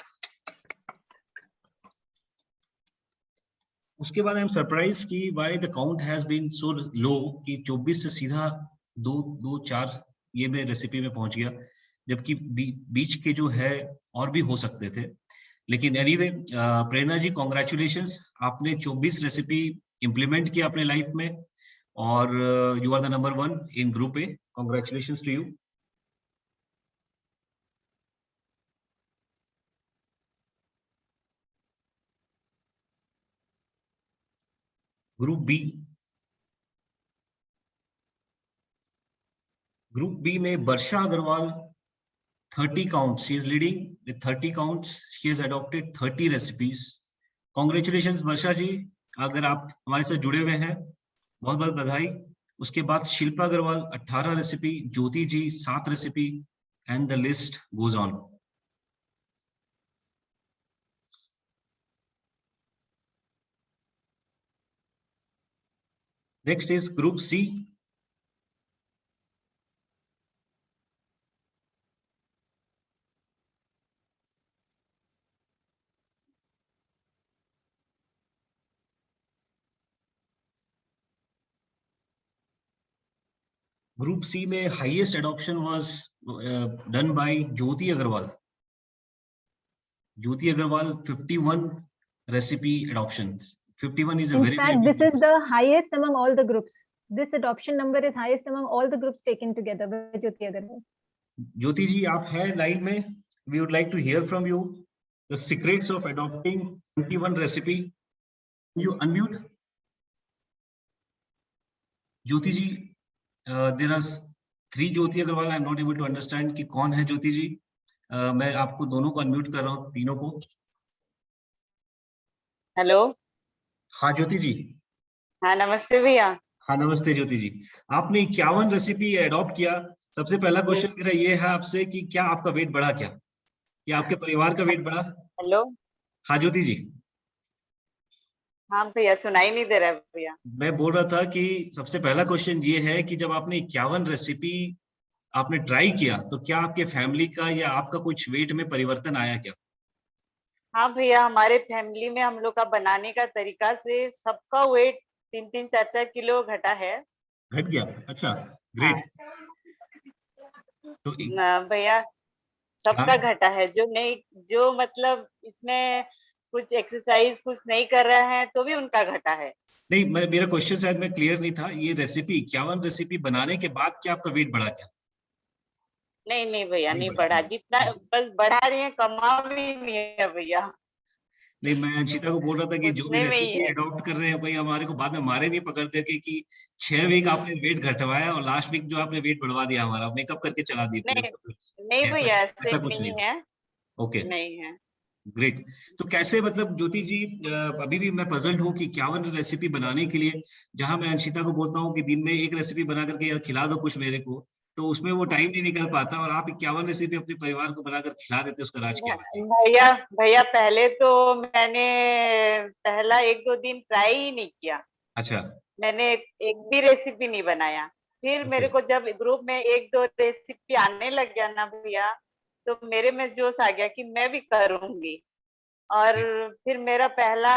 उसके बाद आई एम सरप्राइज कि why the count has been so low, कि 24 से सीधा 2-4 ये में रेसिपी में पहुंच गया, जबकि बीच के जो है और भी हो सकते थे। लेकिन एनीवे प्रेरणा जी कॉन्ग्रेचुलेशंस, आपने 24 रेसिपी इंप्लीमेंट किया अपने लाइफ में, और you are the number 1 in group A. Congratulations to you. Group B, group B में Varsha Agarwal 30 counts. She is leading with 30 counts. She has adopted 30 recipes. Congratulations वर्षा जी, अगर आप हमारे साथ जुड़े हुए हैं बहुत बहुत बधाई। उसके बाद Shilpa Agarwal 18 recipe, Jyoti ji 7 recipe, and the list goes on. Next is Group C. Group C में highest adoption was done by Jyoti Agarwal. Jyoti Agarwal 51 recipe adoptions. 51 is a In very fact, big this is the highest among all the groups. This adoption number is highest among all the groups taken together with Jyoti Agarwal. ज्योति जी आप हैं लाइन में, we would like to hear from you the secrets of adopting 21 recipe. You unmute. Jyoti ji, there are 3 Jyoti Agarwal. I am not able to understand कि कौन है ज्योति जी. मैं आपको दोनों को अनम्यूट कर रहा हूँ, तीनों को. हेलो. हाँ ज्योति जी. हाँ नमस्ते भैया. हाँ नमस्ते ज्योति जी. आपने 51 रेसिपी अडॉप्ट किया. सबसे पहला क्वेश्चन मेरा ये है आपसे कि क्या आपका वेट बढ़ा, क्या या आपके परिवार का वेट बढ़ा? हेलो. हाँ ज्योति जी. हाँ भैया सुनाई नहीं दे रहा है भैया. मैं बोल रहा था कि सबसे पहला क्वेश्चन ये है कि जब आपने 51 रेसिपी आपने ट्राई किया तो क्या आपके फैमिली का या आपका कुछ वेट में परिवर्तन आया क्या? हाँ भैया, हमारे फैमिली में हम लोग का बनाने का तरीका से सबका वेट 3-3, 4-4 किलो घटा है. घट गया? अच्छा, ग्रेट. तो भैया सबका घटा है. जो मतलब इसमें कुछ एक्सरसाइज कुछ नहीं कर रहे हैं तो भी उनका घटा है. नहीं, मेरा क्वेश्चन शायद मैं क्लियर नहीं था. ये रेसिपी 51 रेसिपी बनाने के बाद क्या आपका वेट बढ़ा क्या? नहीं भैया, नहीं बढ़ा. जितना बस बढ़ा रही है, कमा भी नहीं है भैया. नहीं, मैं अंशिता को बोल रहा था कि जो भी रेसिपी अडॉप्ट कर रहे हैं भाई हमारे को बाद में मारे नहीं पकड़ते कि 6 वीक आपने वेट घटवाया और लास्ट वीक जो आपने वेट बढ़वा दिया हमारा, मेकअप करके चला दिया. नहीं भैया, ऐसा कुछ नहीं है. ओके, नहीं है. ग्रेट. तो कैसे, मतलब ज्योति जी अभी भी मैं पजल्ड हूँ कि 51 रेसिपी बनाने के लिए जहां मैं अंशिता को बोलता हूँ कि दिन में एक रेसिपी बना करके यार खिला दो कुछ मेरे को, तो उसमें वो टाइम नहीं निकल पाता और आप 51 रेसिपी अपने परिवार को बनाकर खिला देते, उसका राज क्या है? भैया पहले तो मैंने पहला 1-2 दिन ट्राई ही नहीं किया. अच्छा. मैंने एक भी रेसिपी नहीं बनाया. फिर मेरे को जब ग्रुप में 1-2 रेसिपी आने लग गया ना भैया, तो मेरे में जोश आ गया कि मैं भी करूंगी. और फिर मेरा पहला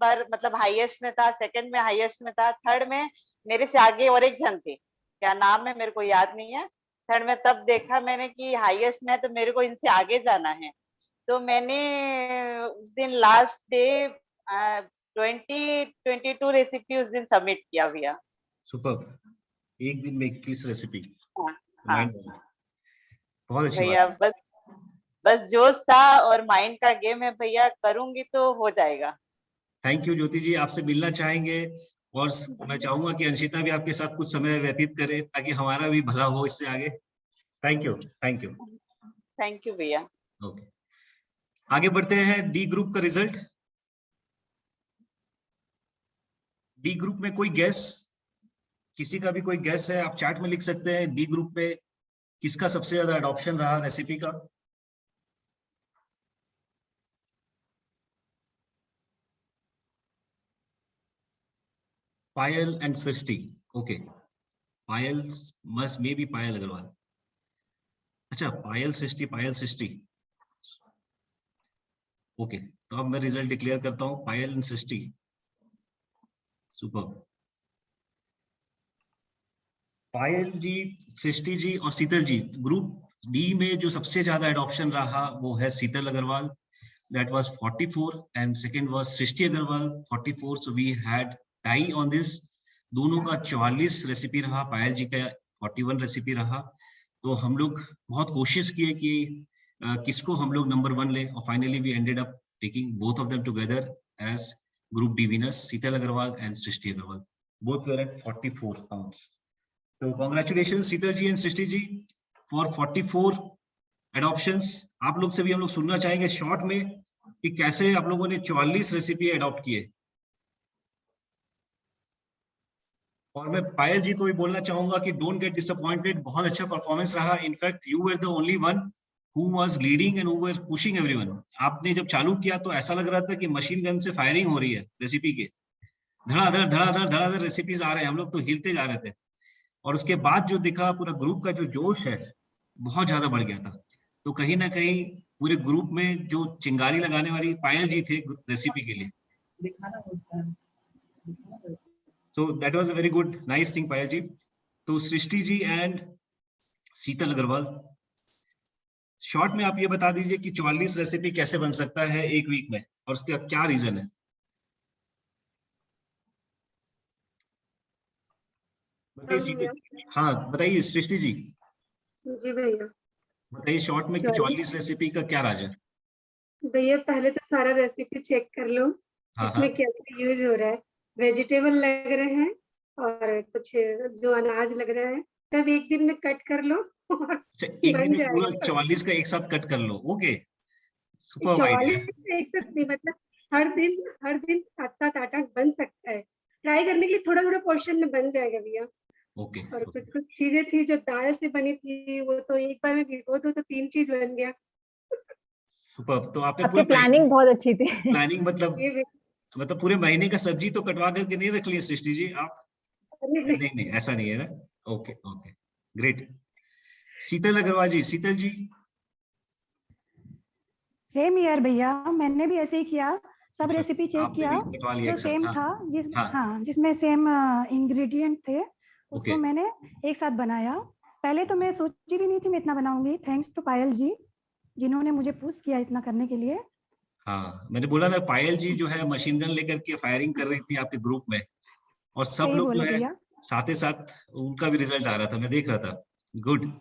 बार मतलब हाईएस्ट में था, सेकंड में हाईएस्ट में था, थर्ड में मेरे से आगे और एक जन थे, क्या नाम है मेरे को याद नहीं है. थर्ड में तब देखा मैंने कि हाईएस्ट में है तो मेरे को इनसे आगे जाना है. तो मैंने उस दिन लास्ट डे 22 रेसिपी उस दिन सबमिट किया भैया. सुपर्ब. एक दिन में 21 रेसिपी. हाँ बहुत अच्छी भैया. बस जोश था और माइंड का गेम है भैया. करूंगी तो हो जाएगा. थैंक यू ज्योति जी. आपसे मिलना चाहेंगे और मैं चाहूंगा कि अंशिता भी आपके साथ कुछ समय व्यतीत करे ताकि हमारा भी भला हो इससे आगे. Thank you. थैंक यू भैया. ओके, आगे बढ़ते हैं. डी ग्रुप का रिजल्ट. डी ग्रुप में कोई गैस, किसी का भी कोई गैस है आप चैट में लिख सकते हैं. डी ग्रुप में किसका सबसे ज्यादा अडॉप्शन रहा रेसिपी का? Payal and Srishti. Okay, Payal must may be Payal Agarwal. अच्छा, पायल सृष्टि. ओके, तो अब मैं रिजल्ट डिक्लेयर करता हूं. पायल एंड सृष्टि. सुपर. पायल जी, सृष्टि जी और शीतल जी. ग्रुप डी में जो सबसे ज्यादा एडॉप्शन रहा वो है शीतल Agarwal, that was 44 and second was Srishti Agarwal 44. so we had tie on this. दोनों का 44 रेसिपी रहा, पायल जी का 41 रेसिपी रहा. तो हम लोग बहुत कोशिश किए कि किसको हम लोग नंबर 1 ले और finally we ended up taking both of them together as group D winners. Sheetal Agarwal and Srishti Agarwal both were at 44 pounds. तो congratulations Sheetal ji and Srishti ji for 44 adoptions. आप लोग से भी हम लोग सुनना चाहेंगे शॉर्ट में कि कैसे आप लोगों ने 44 रेसिपी अडॉप्ट किए. और मैं पायल जी को भी बोलना चाहूंगा कि डोंट गेट डिसअपॉइंटेड. बहुत अच्छा परफॉर्मेंस रहा. In fact you were the only one who was leading and who were pushing everyone. आपने जब चालू किया तो ऐसा लग रहा था कि मशीन गन से फायरिंग हो रही है रेसिपी के. धड़ाधड़ रेसिपीज आ रहे हैं, हम लोग तो हिलते जा रहे थे। और उसके बाद जो दिखा पूरा ग्रुप का जो जोश है बहुत ज्यादा बढ़ गया था। तो कहीं ना कहीं पूरे ग्रुप में जो चिंगारी लगाने वाली पायल जी थे रेसिपी के लिए, तो that was a very good nice thing Payal ji. तो सृष्टि जी एंड शीतल अग्रवाल, शॉर्ट में आप ये बता दीजिए कि 44 रेसिपी कैसे बन सकता है एक वीक में और उसका क्या रीजन है। बताइए शीतल। हाँ बताइए सृष्टि जी। जी भैया। बताइए शॉर्ट में कि 44 रेसिपी का क्या राज है। भैया पहले तो सारा रेसिपी चेक कर लो, हाँ इसमें क्या क्या यूज हो रहा है। वेजिटेबल लग रहे हैं और कुछ जो अनाज लग रहा है, तब एक दिन में कट कर लो और अच्छा, एक दिन बन में पूरा जाएगा। 44 का एक साथ कट कर लो। Okay, super idea. 44 एक साथ नहीं, मतलब हर दिन 7-7 8-8 बन सकता है। ट्राई करने के लिए थोड़ा थोड़ा पोर्शन में बन जाएगा भैया। ओके और कुछ कुछ चीजें थी जो दाल से बनी थी, वो तो एक बार में भिगो दो तो 3 चीज बन गया। सुपर। तो आपने आपकी पूरे प्लानिंग बहुत अच्छी थी। प्लानिंग ये मतलब पूरे महीने का सब्जी तो कटवा करके नहीं रख लिए सृष्टि जी आप। नहीं नहीं ऐसा नहीं है ना। Okay okay great. Sheetal Agarwal ji, Sheetal ji. Same year भैया, मैंने भी ऐसे ही किया, सब अच्छा, रेसिपी चेक आपने किया भी कटवा लिया जो एक साथ। सेम हाँ था, हाँ हाँ जिसमें सेम इंग्रेडिएंट थे ओके उसको मैंने एक साथ बनाया। पहले तो मैं सोची भी नहीं थी मैं इतना बनाऊंगी, थैंक्स टू पायल जी जिन्होंने मुझे पुश किया इतना करने के लिए। हाँ, मैंने बोला ना पायल जी जो है मशीन गन लेकर के फायरिंग कर रही थी आपके ग्रुप में, और सब सही लोग जो बोले है भैया। साथ ही साथ उनका भी रिजल्ट आ रहा था, मैं देख रहा था। गुड।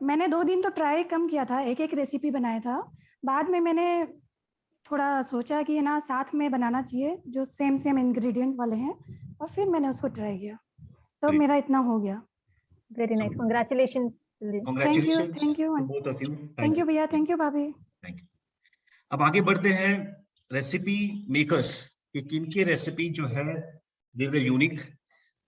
मैंने 2 दिन तो ट्राई कम किया था, एक एक रेसिपी बनाया था। बाद में मैंने थोड़ा सोचा कि ना साथ में बनाना चाहिए जो सेम सेम इंग्रेडिएंट वाले हैं, और फिर मैंने उसको ट्राई किया तो मेरा इतना हो गया। Very nice, congratulation. Congratulations thank you to both of you. Thank you भैया, थैंक यू भाभी। Thank you. अब आगे बढ़ते हैं रेसिपी मेकर्स कि किनके रेसिपी जो है दे वर यूनिक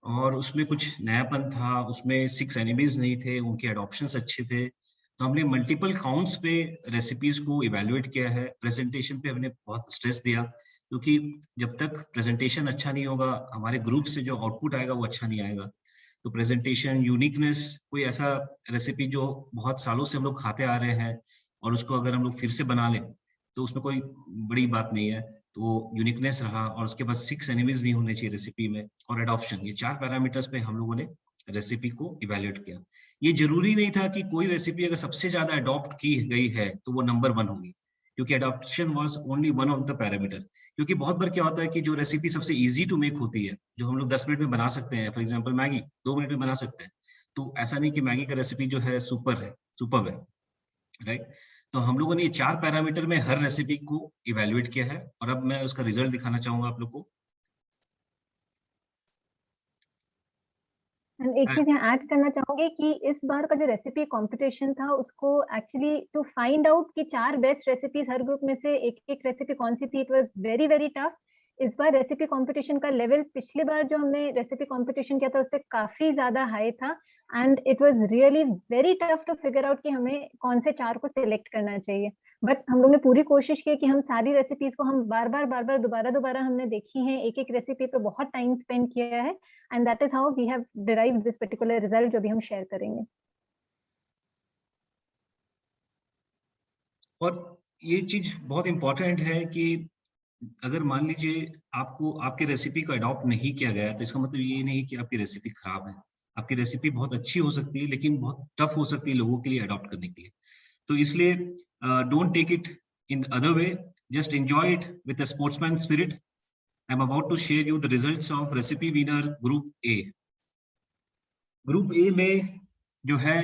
और उसमें कुछ नयापन था, उसमें 6 एनिमीज नहीं थे, उनके एडॉप्शंस अच्छे थे। तो हमने मल्टीपल काउंट्स पे रेसिपीज को इवेलुएट किया है। प्रेजेंटेशन पे हमने बहुत स्ट्रेस दिया क्योंकि जब तक प्रेजेंटेशन अच्छा नहीं होगा हमारे ग्रुप से जो आउटपुट आएगा वो अच्छा नहीं आएगा। तो प्रेजेंटेशन, यूनिकनेस, कोई ऐसा रेसिपी जो बहुत सालों से हम लोग खाते आ रहे हैं और उसको अगर हम लोग फिर से बना लें तो उसमें कोई बड़ी बात नहीं है। तो वो यूनिकनेस रहा, और उसके बाद 6 एनिमीज नहीं होने चाहिए रेसिपी में, और एडॉप्शन, ये 4 पैरामीटर्स पे हम लोगों ने रेसिपी को इवेल्युएट किया। ये जरूरी नहीं था कि कोई रेसिपी अगर सबसे ज्यादा अडॉप्ट की गई है तो वो नंबर 1 होगी, क्योंकि adoption was only one of the parameter. क्योंकि बहुत बार क्या होता है कि जो रेसिपी सबसे इजी टू मेक होती है, जो हम लोग 10 मिनट में बना सकते हैं, फॉर एग्जांपल मैगी 2 मिनट में बना सकते हैं, तो ऐसा नहीं कि मैगी का रेसिपी जो है सुपर है, राइट। तो हम लोगों ने ये 4 पैरामीटर में हर रेसिपी को इवेल्युएट किया है, और अब मैं उसका रिजल्ट दिखाना चाहूंगा आप लोग को। एक चीज यहाँ ऐड करना चाहूंगी कि इस बार का जो रेसिपी कंपटीशन था उसको एक्चुअली टू फाइंड आउट कि 4 बेस्ट रेसिपीज हर ग्रुप में से एक एक रेसिपी कौन सी थी, it was very very tough. इस बार रेसिपी कंपटीशन का लेवल पिछली बार जो हमने रेसिपी कंपटीशन किया था उससे काफी ज्यादा हाई था, and it was really very tough to figure out कि हमें कौन से 4 को सिलेक्ट करना चाहिए। बट हम लोग ने पूरी कोशिश की कि हम सारी रेसिपीज को हम बार बार दोबारा हमने देखी हैं, एक एक रेसिपी पे बहुत टाइम स्पेंड किया है, and that is how we have derived this particular result जो भी हम शेयर करेंगे। और ये चीज बहुत इंपॉर्टेंट है कि अगर मान लीजिए आपको आपके रेसिपी को अडॉप्ट नहीं किया गया तो इसका मतलब ये नहीं कि आपकी रेसिपी खराब है। आपकी रेसिपी बहुत अच्छी हो सकती है लेकिन बहुत टफ हो सकती है लोगों के लिए अडॉप्ट करने के लिए। तो इसलिए don't take it in other way, just enjoy it with a sportsman spirit. I am about to share you the results of recipe winner group A. Group A में जो है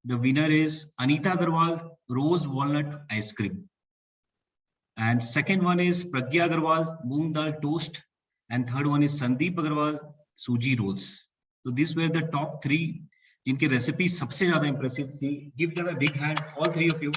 the winner is Anita Agarwal, rose walnut ice cream, and second one is Pragya Agarwal, moong dal toast, and third one is Sandeep Agarwal, suji rolls. So these were the top 3 जिनकी रेसिपी सबसे ज्यादा इंप्रेसिव थी। Give them a big hand all 3 of you.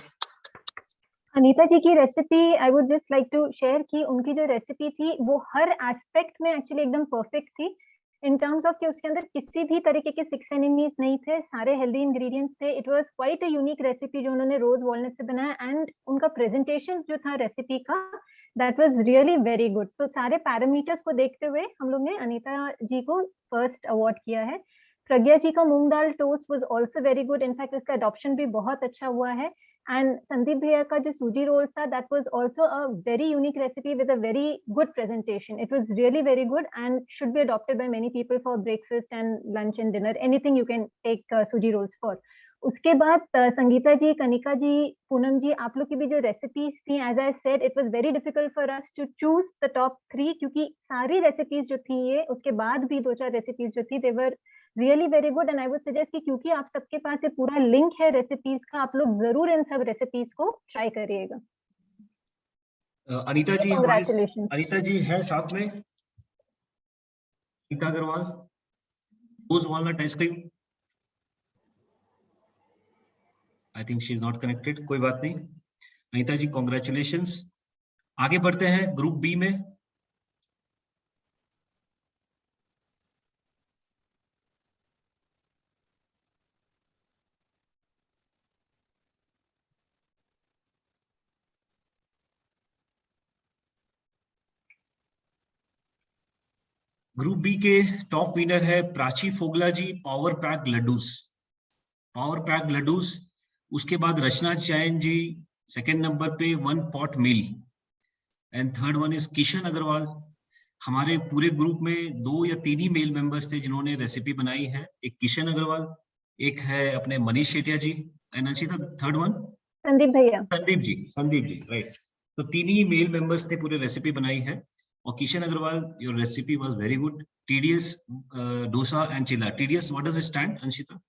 Anita ji की recipe I would just like to share कि उनकी जो रेसिपी थी वो हर एस्पेक्ट में एक्चुअली एकदम परफेक्ट थी। इन टर्म्स ऑफ कि उसके अंदर किसी भी तरीके के 6 एनिमीज नहीं थे, सारे हेल्दी इंग्रेडिएंट्स थे। It was quite a unique recipe जो उन्होंने रोज वॉलनट से बनाया, एंड उनका प्रेजेंटेशन जो था रेसिपी का, that was really very good. तो सारे पैरामीटर्स को देखते हुए हम लोग ने अनीता जी को फर्स्ट अवार्ड किया है। प्रज्ञा जी का moong dal toast was also very good, in fact इसका अडॉप्शन भी बहुत अच्छा हुआ है। एंड संदीप भैया का जो सूजी रोल्स था, that was also a very unique recipe with a very good presentation. It was really very good and should be adopted by many people for breakfast and lunch and dinner, anything you can take suji rolls for. उसके बाद संगीता जी, कनिका जी, पूनम जी, आप लोग की भी जो रेसिपीज थी, as I said it was very difficult for us to choose the top 3, क्योंकि सारी रेसिपीज जो थी ये, उसके बाद भी 2-4 रेसिपीज जो थी, they were really very good. And I would suggest कि क्योंकि आप सबके पास ये पूरा लिंक है रेसिपीज का, आप लोग जरूर इन सब रेसिपीज को ट्राई करिएगा। अनीता जी Congratulations. अनीता जी है साथ में, Anita Agarwal, rose walnut ice cream. I think she is not connected, कोई बात नहीं। अनीता जी कॉन्ग्रेचुलेशंस। आगे बढ़ते हैं ग्रुप बी में। ग्रुप बी के टॉप विनर है Prachi Fogla ji, power pack laddoos. Power pack laddoos. उसके बाद रचना जैन जी सेकंड नंबर पे 1 pot meal, and third one is Kishan Agarwal. हमारे पूरे ग्रुप में 2 या 3 ही मेल मेंबर्स थे जिन्होंने रेसिपी बनाई है, एक किशन अग्रवाल, एक है अपने Manish Shetia ji, and Anshita third one Sandeep भैया। संदीप जी राइट। तो 3 ही मेल मेंबर्स थे, पूरे रेसिपी बनाई है। और Kishan Agarwal, your recipe was very good. TDS dosa and chilla. TDS what does it stand, Anshita?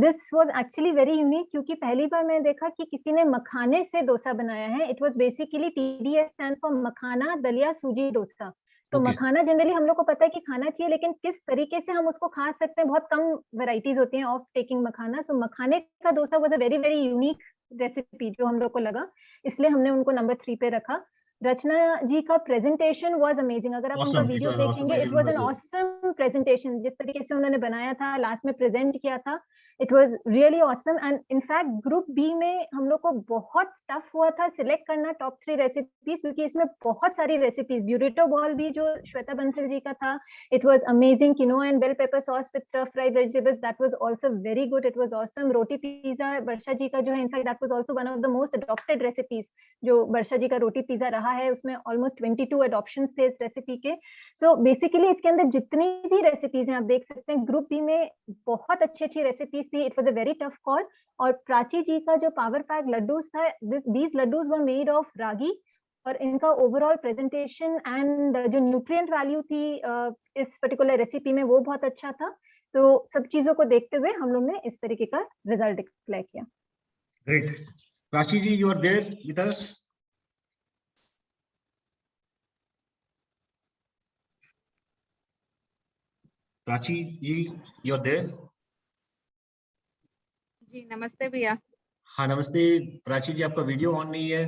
This was actually very unique, क्योंकि पहली बार मैंने देखा कि किसी ने मखाने से डोसा बनाया है। It was basically TDS stands for makhana daliya sooji dosa. तो Okay. मखाना जनरली हम लोग को पता है कि खाना चाहिए, लेकिन किस तरीके से हम उसको खा सकते हैं, बहुत कम वैरायटीज होती हैं ऑफ टेकिंग मखाना। सो मखाने का dosa was a very very unique recipe जो हम लोग को लगा, इसलिए हमने उनको नंबर 3 पे रखा। रचना जी का प्रेजेंटेशन वाज अमेजिंग। अगर आप उनका Awesome, it video was awesome. देखेंगे, I it was N remember this. Awesome presentation. जिस तरीके से उन्होंने बनाया था, लास्ट में प्रेजेंट किया था, it was really awesome. And in fact group B में हम लोग को बहुत टफ हुआ था सिलेक्ट करना टॉप 3 रेसिपीज, क्योंकि इसमें बहुत सारी रेसिपीज। ब्यूरेटो बॉल भी जो श्वेता बंसल जी का था, it was amazing. Quinoa and bell pepper sauce with stir fried vegetables, that was also very good, it was awesome. Roti pizza Varsha ji का जो है, in fact that was also one of the most adopted recipes. जो वर्षा जी का रोटी पिज्जा रहा है, उसमें ऑलमोस्ट 22 अडॉप्शंस थे इस रेसिपी के। सो बेसिकली इसके अंदर जितनी भी रेसिपीज हैं, आप देख सकते हैं ग्रुप बी में बहुत अच्छी रेसिपीज थी। It was a very tough call. और प्राची जी का जो पावर पैक लड्डूस था, these laddus were made of रागी, और इनका ओवरऑल प्रेजेंटेशन एंड जो न्यूट्रिएंट वैल्यू थी इस पर्टिकुलर रेसिपी में, वो बहुत अच्छा था। तो सब चीजों को देखते हुए हम लोग ने इस तरीके का रिजल्ट डिक्लेयर किया। Great. Prachi ji, you are there with us? Prachi ji, you are there? जी नमस्ते भैया। हाँ नमस्ते प्राची जी, आपका वीडियो ऑन नहीं है,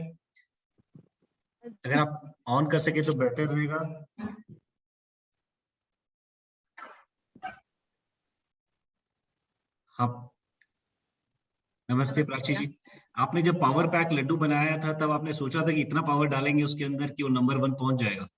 अगर आप ऑन कर सके तो बेहतर रहेगा। हाँ नमस्ते प्राची जी। आपने जब पावर पैक लड्डू बनाया था, तब आपने सोचा था कि इतना पावर डालेंगे उसके अंदर कि वो नंबर 1 पहुंच जाएगा?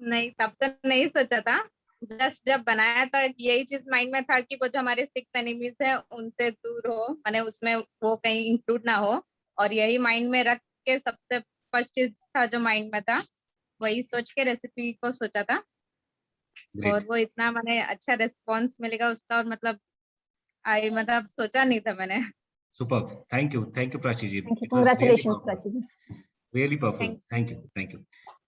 नहीं, तब तो नहीं सोचा था। जस्ट जब बनाया था यही चीज माइंड में था कि वो जो हमारे 6 एनिमीज है उनसे दूर हो, माने उसमें वो कहीं इंक्लूड ना हो, और यही माइंड में रख के सबसे फर्स्ट चीज था जो माइंड में था, वही सोच के रेसिपी को सोचा था। और वो इतना माने अच्छा रिस्पॉन्स मिलेगा उसका, और मतलब सोचा नहीं था मैंने। Superb, thank you Prachi ji. Congratulations Prachi ji. Really perfect, thank you.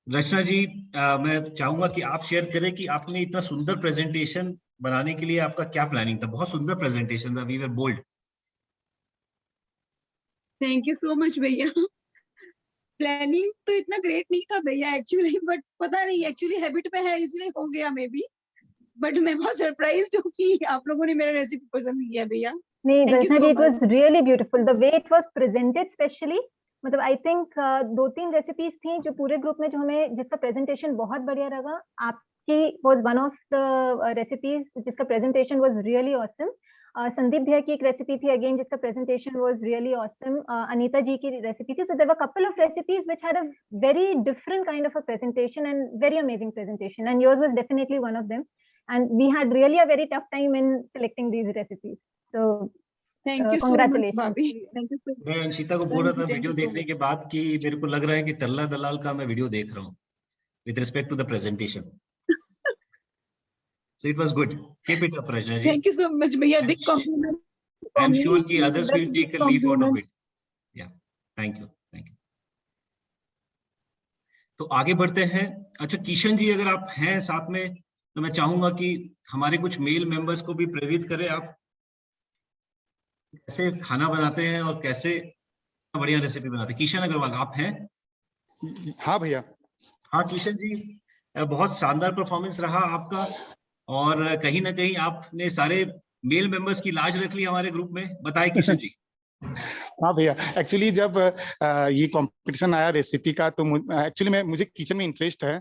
Rachna ji, मैं चाहूंगा कि आप शेयर करें कि आपने इतना सुंदर प्रेजेंटेशन बनाने के लिए आपका क्या प्लानिंग था? बहुत सुंदर प्रेजेंटेशन था, we were bold. Thank you so much भैया। प्लानिंग तो इतना ग्रेट नहीं था भैया एक्चुअली, बट पता नहीं एक्चुअली हैबिट पे है इसलिए हो गया मे बी। बट मैं बहुत सरप्राइज्ड हूँ कि आप लोगों ने मेरा रेसिपी पसंद किया भैया। नहीं Thank you Rachna so ji, it much. Was really beautiful the way it was presented, specially मतलब आई थिंक 2-3 रेसिपीज थी जो पूरे ग्रुप में जो हमें जिसका प्रेजेंटेशन बहुत बढ़िया लगा. आपकी was one of the recipes जिसका presentation was really awesome. Sandeep भैया की एक रेसिपी थी अगेन जिसका presentation was really awesome. Anita ji की रेसिपी थी. So there were couple of recipes which had a very different kind of a presentation and very amazing presentation, and yours was definitely one of them, and we had really a very tough time in selecting these recipes. So Thank you so much, congratulations. भाभी. Thank you so much. मैं अंशिता को बोल रहा था Thank वीडियो you so देखने के much. बाद कि मेरे को लग रहा है कि तल्ला दलाल का मैं वीडियो देख रहा हूँ with respect to the presentation. So it was good. Keep it up, Rajna ji. Thank you so much, भैया. I'm Big compliment. I'm for sure me. कि others will Big take a leaf out of compliment. it. Yeah. Thank you. Thank you. तो आगे बढ़ते हैं. अच्छा किशन जी अगर आप हैं साथ में तो मैं चाहूंगा कि हमारे कुछ मेल मेंबर्स को भी प्रेरित करें. आप कैसे खाना बनाते हैं और कैसे बढ़िया रेसिपी बनाते हैं. किशन अग्रवाल आप हैं? हाँ भैया. हाँ किशन जी, बहुत शानदार परफॉर्मेंस रहा आपका और कहीं ना कहीं आपने सारे मेल मेंबर्स की लाज रख ली हमारे ग्रुप में. बताएं किशन जी. हाँ भैया, एक्चुअली जब ये कंपटीशन आया रेसिपी का तो एक्चुअली मुझे किचन में इंटरेस्ट है.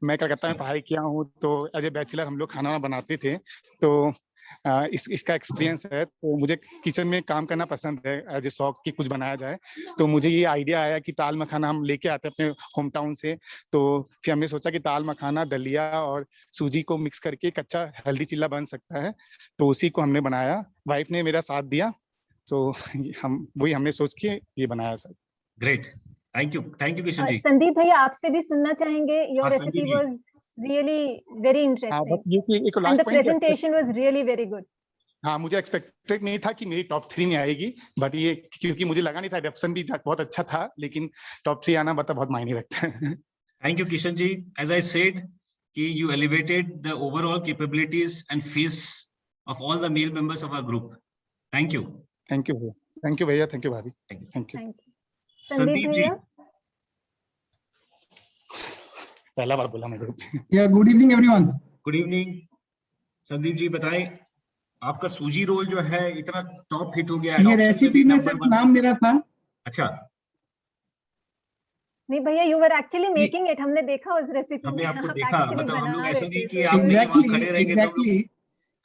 मैं कलकत्ता में पढ़ाई किया हूँ तो एज ए बैचलर हम लोग खाना बनाते थे. तो इसका एक्सपीरियंस है. तो मुझे किचन में काम करना पसंद है एज ए शौक कि कुछ बनाया जाए. तो मुझे ये आइडिया आया कि दाल मखाना हम लेके आते हैं अपने होम टाउन से. तो फिर हमने सोचा कि दाल मखाना दलिया और सूजी को मिक्स करके एक अच्छा हेल्दी चिल्ला बन सकता है. तो उसी को हमने बनाया. वाइफ ने मेरा साथ दिया. तो हमने सोच के ये बनाया sir. Great. Thank you Kishan ji. Sandeep भैया आपसे भी सुनना चाहेंगे. योर हाँ, recipe Sandeep ji. Was really very हाँ, इंटरेस्टिंग बस ये एक and last the point. Presentation was really very good. हाँ, मुझे एक्सपेक्टेड नहीं था कि मेरी टॉप 3 में आएगी, बट ये क्योंकि मुझे लगा नहीं था. एडप्शन भी बहुत अच्छा था, लेकिन टॉप 3 आना मतलब बहुत मायने रखता है. Thank you, Kishan ji. As I said, you elevated the overall capabilities and face of all the male members of our group. Thank you. Thank you भैया. थैंक यू भैया. थैंक यू भाभी. Thank you. संदीप जी. पहला बार बोला मैं group. Good evening everyone. Good evening. Sandeep ji बताएं, आपका सूजी रोल जो है इतना टॉप हिट हो गया. ये रेसिपी में सिर्फ नाम मेरा था. अच्छा. नहीं भैया, you were actually making it. हमने देखा उस रेसिपी हमने में. आपको आप देखा. actually मतलब हम लोग बना ऐसे रहे नहीं थे, कि तो आप ये वहाँ खड़े रहेंगे तो हम एग्जैक्टली. लोग,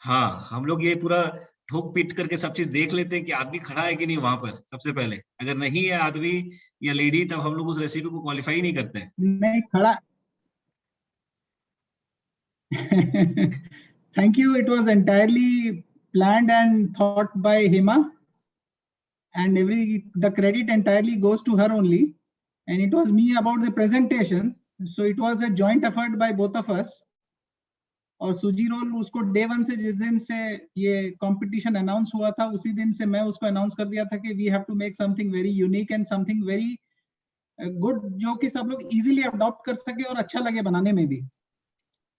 हाँ हम लोग ये पूरा ठोक पीट करके सब चीज देख लेते हैं कि आदमी खड़ा है कि नहीं वहां पर. सबसे पहले अगर नहीं है आदमी या लेडी तब हम लोग उस रेसिपी को क्वालिफाई नहीं करते हैं. नहीं खड़ा. Thank you. It was entirely planned and thought by Hema, and the credit entirely goes to her only. And it was me about the presentation. So it was a joint effort by both of us. और सूजी रोल उसको डे 1 से जिस दिन से ये कंपटीशन अनाउंस हुआ था उसी दिन से मैं उसको अनाउंस कर दिया था कि we have to make something very unique and something very good जो कि सब लोग इजीली अडॉप्ट कर सके और अच्छा लगे बनाने में भी.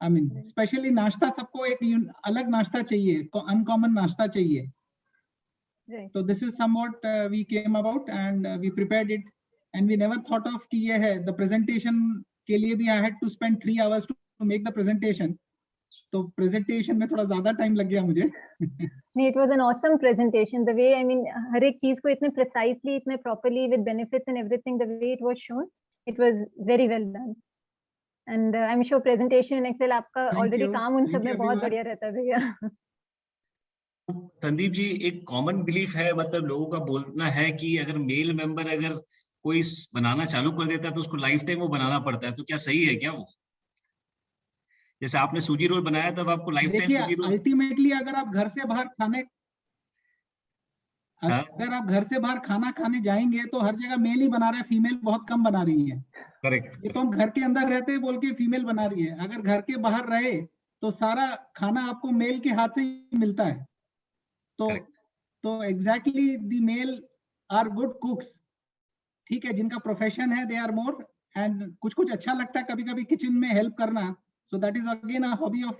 आई मीन स्पेशली नाश्ता सबको एक अलग नाश्ता चाहिए, अनकॉमन नाश्ता चाहिए. तो this is somewhat we came about and we prepared it and we never thought of कि ये है. द प्रेजेंटेशन के लिए भी I had to spend 3 hours to make the presentation. तो प्रेजेंटेशन में थोड़ा ज्यादा टाइम लग गया मुझे. नहीं, it was an awesome presentation. The way I mean हर एक चीज को इतने प्रिसाइजली, इतने properly with benefits and everything, the way it was shown, it was very well done. And I am sure presentation excel आपका ऑलरेडी काम उन सब में बहुत बढ़िया रहता है भैया. संदीप जी, एक कॉमन बिलीफ है, मतलब लोगों का बोलना है कि अगर मेल मेंबर अगर कोई बनाना चालू कर देता है तो उसको लाइफ टाइम वो बनाना पड़ता है. तो क्या सही है क्या वो? जैसे आपने सूजी रोल बनाया तब आपको लाइफ टाइम सूजी रोल. अल्टीमेटली अगर आप घर से बाहर खाना खाने जाएंगे तो हर जगह मेल ही बना रहे हैं, फीमेल बहुत कम बना रही है. करेक्ट. ये तो हम घर के अंदर रहते हैं बोल के फीमेल बना रही है. अगर घर के बाहर रहे तो सारा खाना आपको मेल के हाथ से ही मिलता है. तो exactly the male are good cooks. ठीक है, जिनका प्रोफेशन है दे आर मोर, एंड कुछ अच्छा लगता है कभी कभी किचन में हेल्प करना. So that is again a hobby of,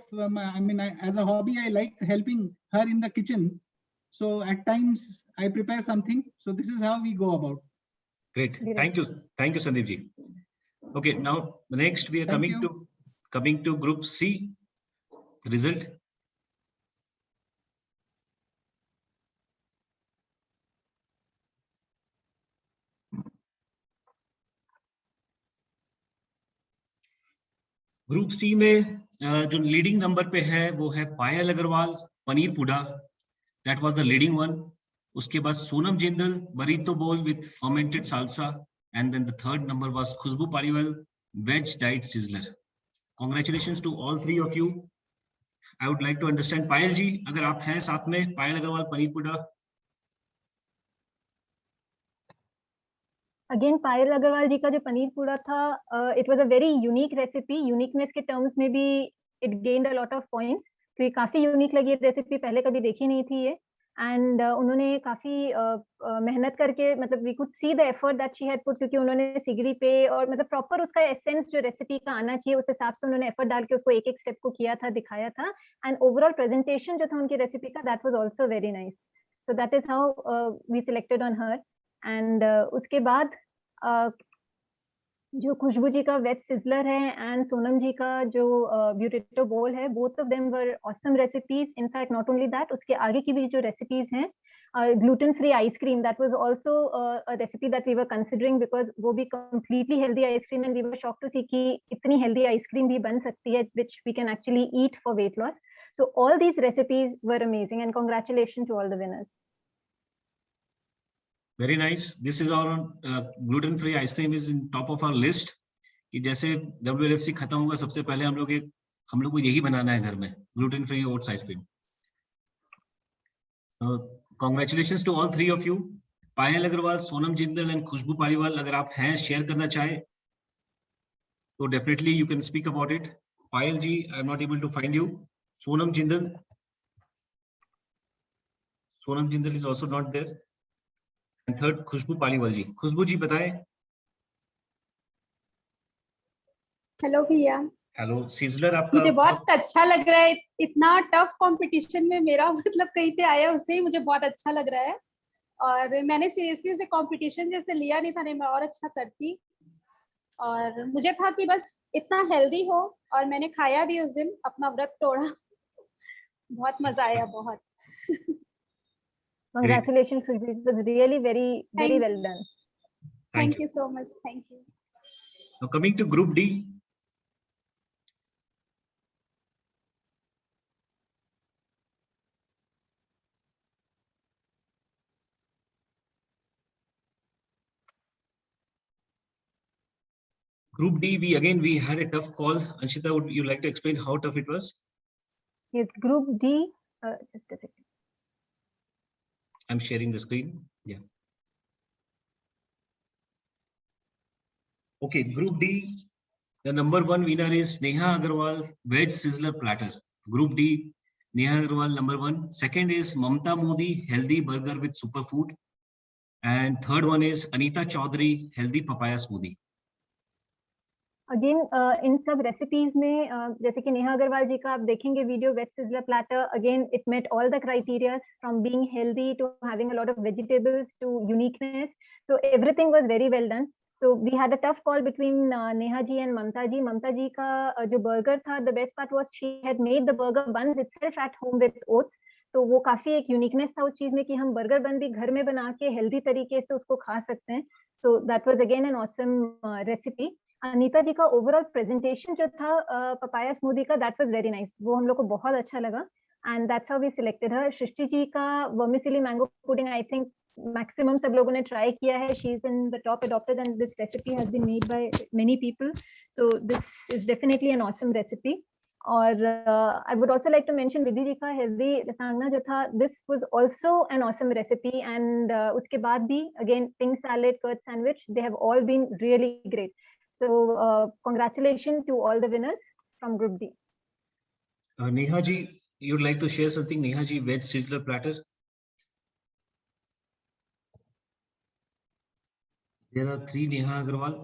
as a hobby, I like helping her in the kitchen. So at times I prepare something. So this is how we go about. Great. Thank you, Sandeep ji. Okay, now next we are coming to group C result. Group C में जो लीडिंग नंबर पे है वो है पायल Agarwal, paneer puda, that was the leading one. उसके बाद Sonam Jindal, burrito bowl with fermented salsa, and then the third number was Khushboo Paliwal, veg diet sizzler. Congratulations to all three of you. I would like to understand पायल जी, अगर आप हैं साथ में, पायल अग्रवाल, पनीर पुडा। अगेन पायल अग्रवाल जी का जो पनीर पूड़ा था, it was a very unique recipe. Uniqueness के टर्म्स में भी it gained a lot of points, क्योंकि काफी यूनिक लगी रेसिपी, पहले कभी देखी नहीं थी ये। एंड उन्होंने काफी मेहनत करके, मतलब we could see the effort that she had put, क्योंकि उन्होंने सिगरी पे और मतलब प्रॉपर उसका एसेंस जो रेसिपी का आना चाहिए उस हिसाब से उन्होंने एफर्ट डाल के उसको एक एक स्टेप को किया था, दिखाया था। एंड ओवरऑल प्रेजेंटेशन जो था उनकी रेसिपी का, that was also very nice. So that is how we selected on her. एंड उसके बाद जो खुशबू जी का वेज सिजलर है एंड सोनम जी का जो ब्यूटेटो बोल है, both of them were awesome recipes. In fact not only that, उसके आगे की भी जो रेसिपीज हैं, gluten free ice cream, that was also a recipe that we were considering, because वो भी completely healthy ice cream, and we were shocked to see कि इतनी हेल्दी आइसक्रीम भी बन सकती है which we can actually eat for weight loss. So all these recipes were amazing, and congratulation to all the winners. Very nice. This is our gluten-free ice cream is in top of our list. कि जैसे WLFC खत्म होगा, सबसे पहले हम लोग को यही बनाना है घर में, gluten-free oats ice cream. Congratulations to all three of you. Payal Agarwal, Sonam Jindal and Khushboo Paliwal, अगर आप हैं शेयर करना चाहे तो definitely you can speak about it. Payal ji, I am not able to find you. Sonam Jindal is also not there. And third Khushboo Paliwal ji. Khushboo ji बताएं। हेलो भैया। हेलो सिजलर, आपका मुझे बहुत अच्छा लग रहा है, इतना टफ कंपटीशन में मेरा मतलब कहीं पे आया, उससे ही मुझे बहुत अच्छा लग रहा है। और मैंने सीरियसली उसे कंपटीशन जैसे लिया नहीं था, नहीं मैं और अच्छा करती। और मुझे था कि बस इतना हेल्दी हो, और मैंने खाया भी उस दिन, अपना व्रत तोड़ा। बहुत मजा आया, बहुत। Congratulations, Khurshid. It was really very well done. Thank you so much. Thank you. Now coming to Group D. Group D, we had a tough call. Anshita, would you like to explain how tough it was? Yes, Group D. Just a second. I'm sharing the screen. Yeah. Okay, Group D. The number one winner is Neha Agarwal, Veg Sizzler Platter. Group D, Neha Agarwal number one. Second is Mamta Modi, Healthy Burger with Superfood. And third one is Anita Chaudhary, Healthy Papaya Smoothie. Again in सब रेसिपीज में जैसे कि नेहा अग्रवाल जी का आप देखेंगे video, veg sizzler platter, again it met all the criterias from being healthy to having a lot of vegetables to uniqueness, so everything was very well done. So we had a tough call between Neha ji and Mamta ji. Mamta ji का जो burger था, the best part was she had made the burger buns itself at home with oats. तो वो काफी एक यूनिकनेस था उस चीज में कि हम बर्गर बन भी घर में बना के हेल्दी तरीके से उसको खा सकते हैं। So that was again an awesome recipe. Anita जी का ओवरऑल प्रेजेंटेशन जो था पपाया स्मूदी का, दैट वाज वेरी नाइस, वो हम लोग को बहुत अच्छा लगा, and that's how we selected her. Srishti ji का vermicelli mango pudding, I think maximum सब लोगों ने ट्राई किया है, she is in the top adopted and this recipe has been made by many people, so this is definitely an awesome recipe. और I would also like to mention Vidhi ji का हेल्दी लसांगना जो था, this was also an awesome recipe, and उसके बाद भी again pink salad, curd sandwich, they have all been really great. So congratulations to all the winners from Group D. Neha ji, you'd like to share something? Neha ji, veg sizzler platter. There are 3 Neha Agarwal,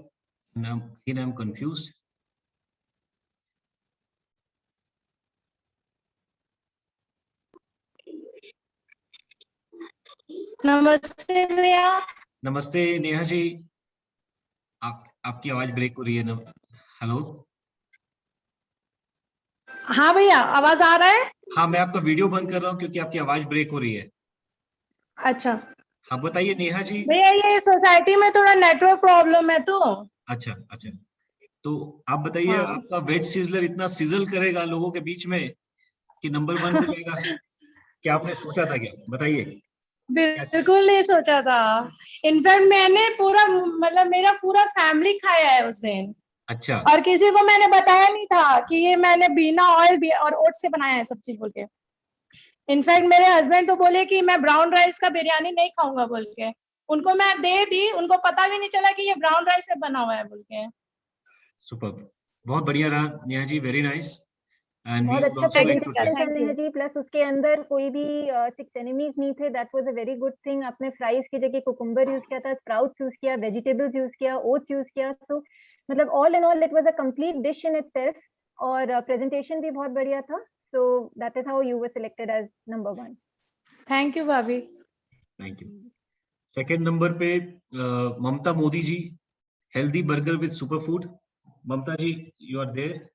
and I'm confused. नमस्ते भैया। नमस्ते नेहा जी, आपकी आवाज ब्रेक हो रही है ना। हेलो। हाँ भैया, आवाज आ रहा है? हाँ, मैं आपका वीडियो बंद कर रहा हूँ क्योंकि आपकी आवाज ब्रेक हो रही है। अच्छा। हाँ बताइए नेहा जी। भैया ये सोसाइटी में थोड़ा नेटवर्क प्रॉब्लम है तो। अच्छा। तो आप बताइए, हाँ। आपका वेज सिजलर इतना सिजल करेगा लोगों के बीच में कि नंबर 1 हो जाएगा? क्या आपने सोचा था क्या? बताइए। बिल्कुल नहीं सोचा था। इनफैक्ट मैंने पूरा मतलब मेरा पूरा फैमिली खाया है उस दिन, अच्छा। और किसी को मैंने बताया नहीं था कि ये मैंने बिना ऑयल और ओट्स से बनाया है सब चीज बोल के। इनफैक्ट मेरे हस्बैंड तो बोले कि मैं ब्राउन राइस का बिरयानी नहीं खाऊंगा बोल के, उनको मैं दे दी, उनको पता भी नहीं चला कि ये ब्राउन राइस से बना हुआ है बोल के। सुपर्ब, बहुत बढ़िया रहा Neha ji, very nice. And we बहुत वुड अच्छा आल्सो लाइक टू प्रेजेंटेशन है नेहा जी, प्लस उसके अंदर कोई भी 6 एनिमीज नहीं थे, that was a very good thing. आपने फ्राइज की जगह कुकुम्बर यूज किया था, स्प्राउट्स यूज किया, वेजिटेबल्स यूज किया, ओट्स यूज किया, सो मतलब all in all it was a complete dish in itself, और प्रेजेंटेशन भी बहुत बढ़िया था, so that is how you were selected as number 1। Thank you भाभी। Thank you. सेकंड नंबर पे Mamta Modi ji, healthy burger with super food. Mamta ji, you are there?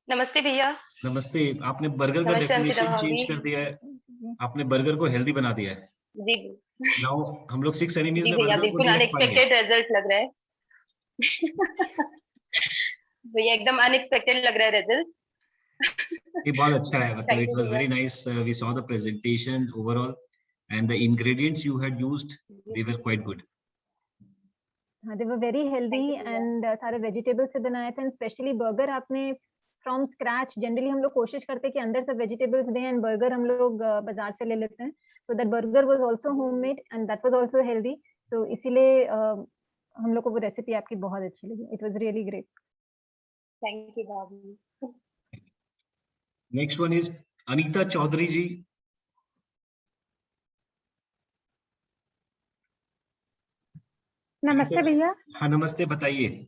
नमस्ते भैया। नमस्ते। आपने बर्गर का नमस्ते अंशिता डेफिनेशन चेंज भाभी। कर दिया है, आपने बर्गर को हेल्दी बना दिया है। जी नाउ हम लोग 6 एनिमीज जी में भैया, बर्गर को बिल्कुल नहीं रख पाएंगे। अनएक्सपेक्टेड रिजल्ट लग रहा है। भैया एकदम अनएक्सपेक्टेड लग रहा है रिजल्ट। ये बहुत अच्छा है, मतलब Thank इट you, वाज भैया। Very nice, we saw the presentation overall and the ingredients you had used, they were quite good. हाँ, they were very healthy and सारे वेजिटेबल से बनाए थे, एंड स्पेशली बर्गर आपने फ्रॉम स्क्रैच। जनरली हम लोग कोशिश करते हैं कि अंदर से वेजिटेबल्स दें, एंड बर्गर हम लोग बाजार से ले लेते हैं, so that burger was also homemade and that was also healthy, so इसीलिए हम लोग को वो रेसिपी आपकी बहुत अच्छी लगी, it was really great. Thank you भाभी। Next one is Anita Chaudhary ji. नमस्ते भैया। हाँ नमस्ते, बताइए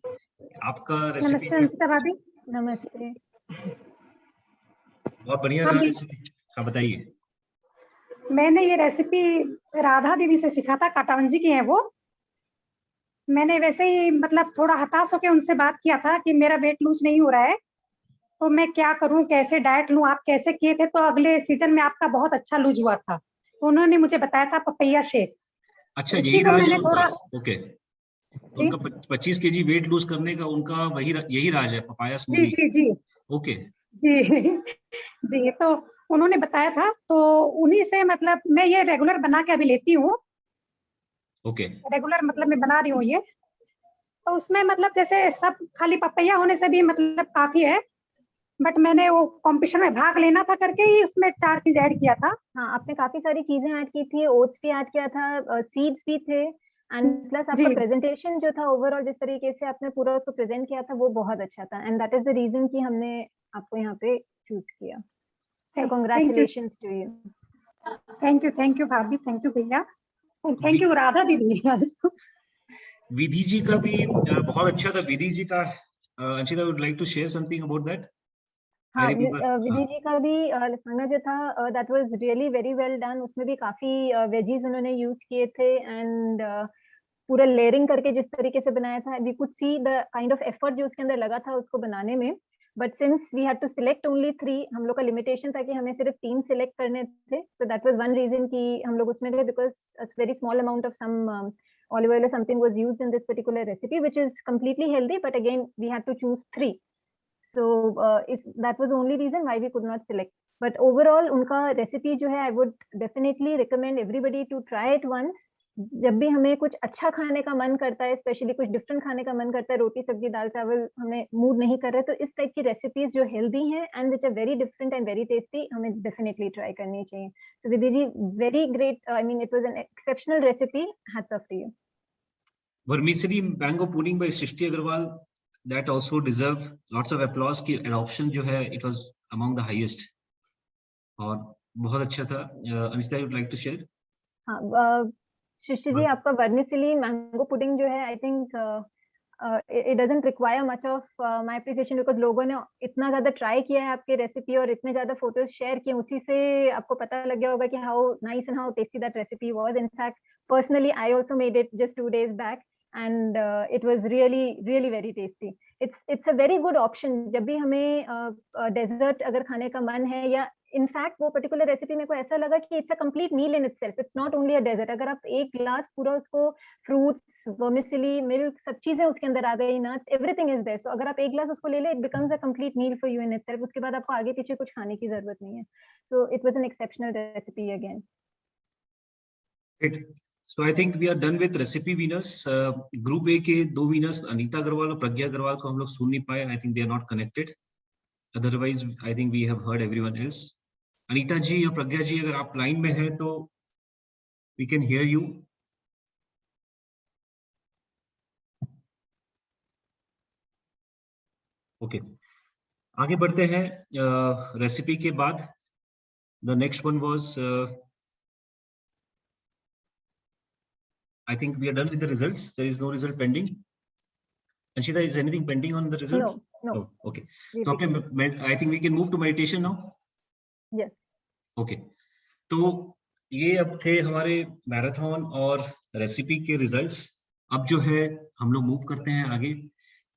आपका रेसिपी। नमस्ते अंशिता भाभी। नमस्ते। बहुत बढ़िया हाँ रहा भी- रेसिपी, हाँ बताइए। मैंने ये रेसिपी राधा दीदी से सीखा था, काटावंजी की है वो। मैंने वैसे ही मतलब थोड़ा हताश होकर उनसे बात किया था कि मेरा वेट लूज नहीं हो रहा है, तो मैं क्या करूं, कैसे डाइट लूं, आप कैसे किए थे, तो अगले सीजन में आपका बहुत अच्छा लूज हुआ था, तो उन्होंने मुझे बताया था पपैया शेक। अच्छा, उसी यही को राज है मैंने उनका? थोड़ा ओके, जी उनका 25 केजी वेट लूज करने का उनका यही राज है, पपाया जी स्मूदी। जी जी ओके, जी जी, तो उन्होंने बताया था, तो उन्हीं से मतलब मैं ये रेगुलर बना के अभी लेती हूँ। ओके, रेगुलर मतलब मैं बना रही हूँ ये, तो उसमें मतलब जैसे सब खाली पपैया होने से भी मतलब काफी है, बट मैंने वो कंपटीशन में भाग लेना था करके ही उसमें 4 चीज ऐड किया था। हाँ, आपने काफी सारी चीजें ऐड की थी, ओट्स भी ऐड किया था, सीड्स भी थे, एंड प्लस आपका जी। प्रेजेंटेशन जो था ओवरऑल, जिस तरीके से आपने पूरा उसको प्रेजेंट किया था वो बहुत अच्छा था, and that is the reason कि हमने आपको यहाँ पे चूज किया, so congratulations to you. Thank you भाभी, थैंक यू भैया, थैंक यू राधा दीदी। विधि जी का भी बहुत अच्छा था। विधि जी का Anshita would like to share something about that. हाँ, विधि जी का भी खाना जो था that was really very well done, उसमें भी काफी वेजीज उन्होंने यूज किए थे, एंड पूरा लेयरिंग करके जिस तरीके से बनाया था, we could see the kind of effort जो उसके अंदर लगा था उसको बनाने में, but since we had to select only 3, हम लोग का लिमिटेशन था कि हमें सिर्फ 3 सिलेक्ट करने थे, so that was one reason कि हम लोग उसमें गए, because a very small amount of some olive oil or something was used in this particular recipe, which is completely healthy, but again we had to choose 3, so that was the only reason why we could not select, but overall उनका रेसिपी जो है I would definitely recommend everybody to try it once. जब भी हमें कुछ अच्छा खाने का मन करता है, स्पेशली कुछ डिफरेंट खाने का मन करता है, रोटी सब्जी दाल चावल हमें मूड नहीं कर रहे, तो इस टाइप की रेसिपीज जो हेल्दी हैं and which are very different and very tasty, हमें डेफिनेटली ट्राई करनी चाहिए। So Vidhi ji, very great, I mean it was an exceptional recipe, hats off to you. Vermicelli mango pudding by Srishti Agarwal, that also deserve lots of applause कि adoption जो है it was among the highest और बहुत अच्छा था। Anita, you would like to share? हाँ, सृष्टि जी, आपका वर्मिसेली मैंगो पुडिंग जो है, I think it doesn't require much of my appreciation, because लोगों ने इतना ज्यादा ट्राई किया है आपके रेसिपी और इतने ज्यादा फोटोज शेयर किए, उसी से आपको पता लग गया होगा कि how nice and how tasty that recipe was. In fact, personally I also made it just 2 days back, and it was really very tasty. It's a very good option जब भी हमें डेजर्ट अगर खाने का मन है, या इनफैक्ट वो पर्टिकुलर रेसिपी मेरे को ऐसा लगा कि it's a complete meal in itself, it's not only a dessert. अगर आप एक ग्लास पूरा उसको फ्रूट्स, वर्मिसेली, मिल्क, सब चीजें उसके अंदर आ गई, nuts, everything is there, so अगर आप एक ग्लास उसको ले ले, it becomes a complete meal for you in itself. उसके बाद आपको आगे पीछे कुछ खाने की जरूरत नहीं है। So it was an exceptional recipe again. So I think we are done with recipe winners. Group A के 2 winners अनीता अग्रवाल और प्रज्ञा अग्रवाल को हम लोग सुन नहीं पाए. I think they are not connected. Otherwise, I think we have heard everyone else. Anita जी या प्रज्ञा जी, अगर आप लाइन में हैं तो we can hear you. Okay. आगे बढ़ते हैं रेसिपी के बाद. The next one was I think we are done with the results. There is no result pending. Anshita, is anything pending on the results? No. Oh, okay. So I think we can move to meditation now. Yes. Okay. तो ये अब थे हमारे मैराथन और रेसिपी के रिजल्ट्स. अब जो है हम लोग मूव करते हैं आगे,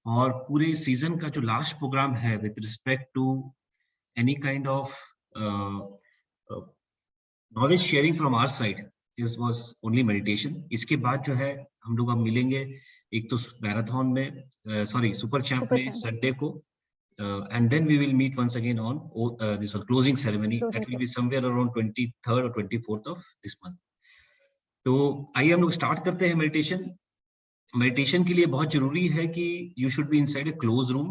और पूरे सीजन का जो लास्ट प्रोग्राम है with respect to any kind of knowledge sharing from our side was only meditation. इसके बाद जो है हम लोग अब मिलेंगे एक तो मैराथन में, सॉरी सुपर चैंप में संडे को, and then we will meet once again on this closing ceremony that will be somewhere around 23rd or 24th of this month. तो आइए हम लोग स्टार्ट करते हैं मेडिटेशन. मेडिटेशन के लिए बहुत जरूरी है कि you should be inside a closed room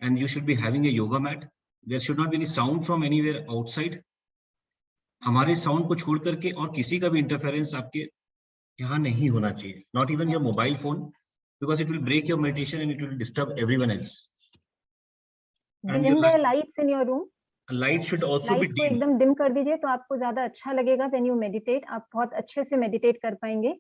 and you should be having a yoga mat. There should not be any sound from anywhere outside. हमारे साउंड को छोड़ करके और किसी का भी इंटरफेरेंस आपके यहाँ नहीं होना चाहिए, not even your mobile phone, because it will break your meditation and it will disturb everyone else. Dim the lights in your room. Light should also be dim. एकदम डिम कर दीजिए तो आपको ज्यादा अच्छा लगेगा. व्हेन यू मेडिटेट आप बहुत अच्छे से मेडिटेट कर पाएंगे.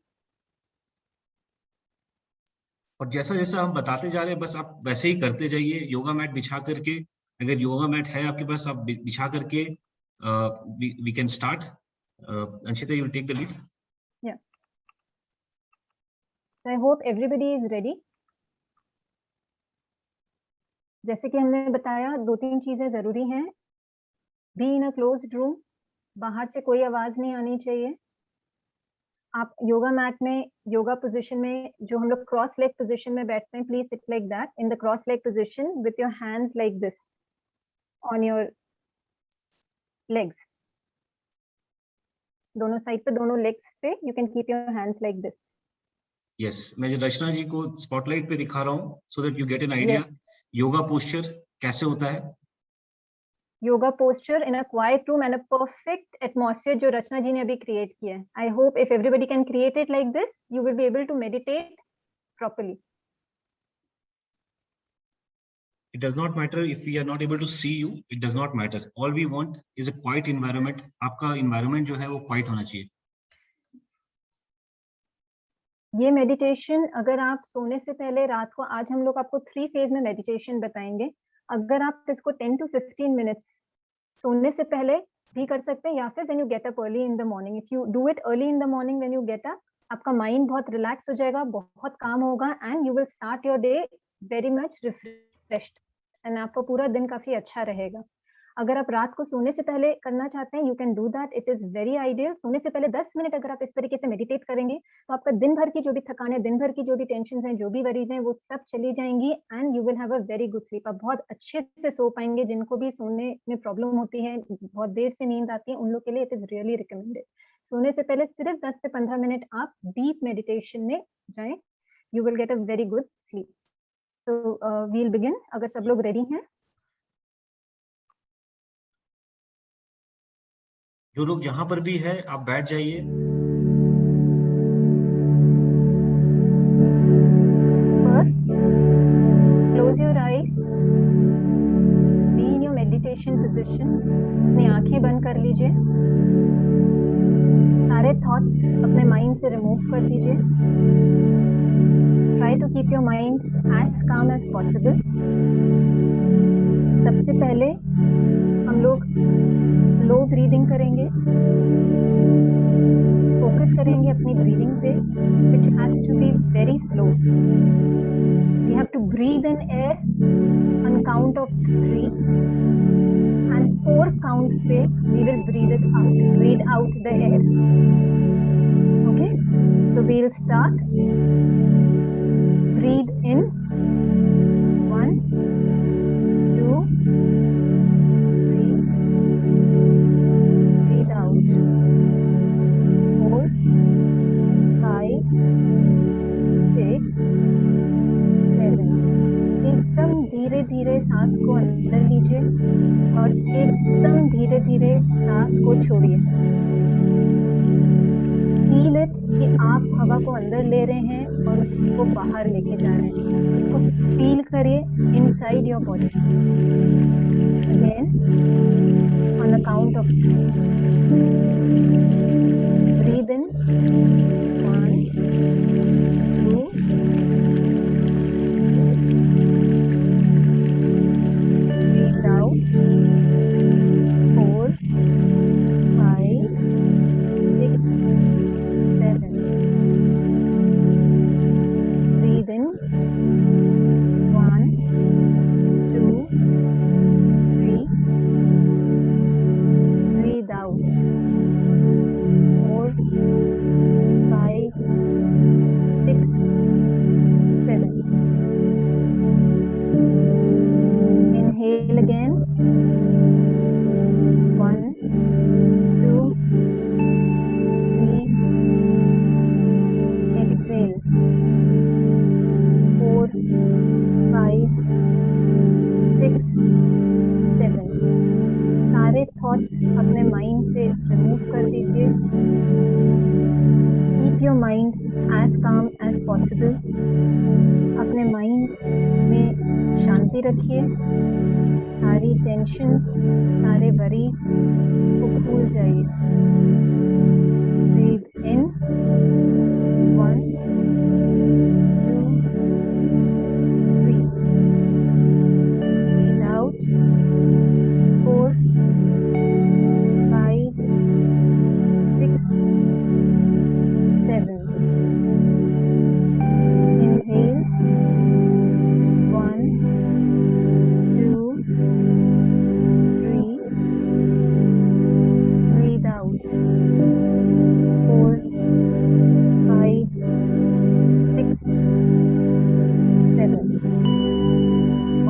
और जैसा जैसा हम बताते जा रहे हैं बस आप वैसे ही करते जाइए. योगा मैट बिछा करके, अगर योगा मैट है आपके पास, आप बिछा करके we can start. Anshita, you will take the lead. Yeah. So I hope everybody is ready. जैसे कि हमने बताया 2-3 चीजें जरूरी हैं. Be in a closed room. बाहर से कोई आवाज नहीं आनी चाहिए. आप योगा मैट में, योगा पोजीशन में, जो हम लोग क्रॉस लेग पोजीशन में बैठते हैं, please sit like that in the cross leg position with your hands like this on your legs. दोनों साइड पे, दोनों लेग्स पे you can keep your hands like this. Yes, मैं रचना जी को स्पॉटलाइट पे दिखा रहा हूँ so that you get an idea. Yes. Yoga posture कैसे होता है? Yoga posture in a quiet room and a perfect atmosphere जो रचना जी ने अभी क्रिएट किया है. I hope if everybody can create it like this, you will be able to meditate properly. It does not matter if we are not able to see you. It does not matter. All we want is a quiet environment. आपका environment जो है वो quiet होना चाहिए. ये मेडिटेशन अगर आप सोने से पहले रात को, आज हम लोग आपको 3 फेज में मेडिटेशन बताएंगे. अगर आप इसको 10 to 15 मिनट्स सोने से पहले भी कर सकते हैं, या फिर when you get up early in the morning. If you do it early in the morning when you get up, आपका माइंड बहुत रिलैक्स हो जाएगा, बहुत काम होगा, and you will start your day very much refreshed. And आपका पूरा दिन काफी अच्छा रहेगा. अगर आप रात को सोने से पहले करना चाहते हैं, you can do that. It is very ideal. सोने से पहले 10 मिनट अगर आप इस तरीके से मेडिटेट करेंगे तो आपका दिन भर की जो भी थकान है, दिन भर की जो भी टेंशन है, जो भी वरीज हैं, वो सब चली जाएंगी and you will have a very good sleep. आप बहुत अच्छे से सो पाएंगे. जिनको भी सोने में प्रॉब्लम होती है, बहुत देर से नींद आती है, उन लोग के लिए इट इज रियली रिकमेंडेड. सोने से पहले सिर्फ 10 से 15 मिनट आप डीप मेडिटेशन में जाएं. You will get a very good sleep. तो वील बिगिन. अगर सब लोग रेडी हैं. जो लोग जहां पर भी है आप बैठ जाइए. First close your eyes. Be in your meditation position. अपनी आंखें बंद कर लीजिए. सारे थॉट्स अपने माइंड से रिमूव कर दीजिए. Try to keep your mind as calm as possible. सबसे पहले हम लोग लो ब्रीदिंग करेंगे. फोकस करेंगे अपनी ब्रीदिंग पे, which has to be very slow. We have to breathe breathe in air on count of 3 and 4 counts पे we will breathe out the air. Okay, so we'll start. Breathe in 1 2 3, breathe out 4 5 6 7. एकदम धीरे धीरे सांस को अंदर लीजिए और एकदम धीरे धीरे सांस को छोड़िए. फील इट कि आप हवा को अंदर ले रहे हैं और उसको बाहर लेके जा रहे हैं. उसको फील करिए inside your body. Again on the count of 3, breathe in 1 2 breathe out 4 5 6 7. Breathe in 1 2 3. Breathe out 4 5 6 7. Inhale again 1 2 3. Exhale 4 5 6 7. सारे थॉट्स अपने माइंड से रिमूव कर दीजिए. कीप योर माइंड एज काम एज पॉसिबल. अपने माइंड में शांति रखिए. सारी टेंशन, सारे वरीज को भूल जाइए. ब्रीथ इन 1 2 3. Breathe out 4 5 6 7. Inhale 1 2 3. Breathe out 4 5 6 7.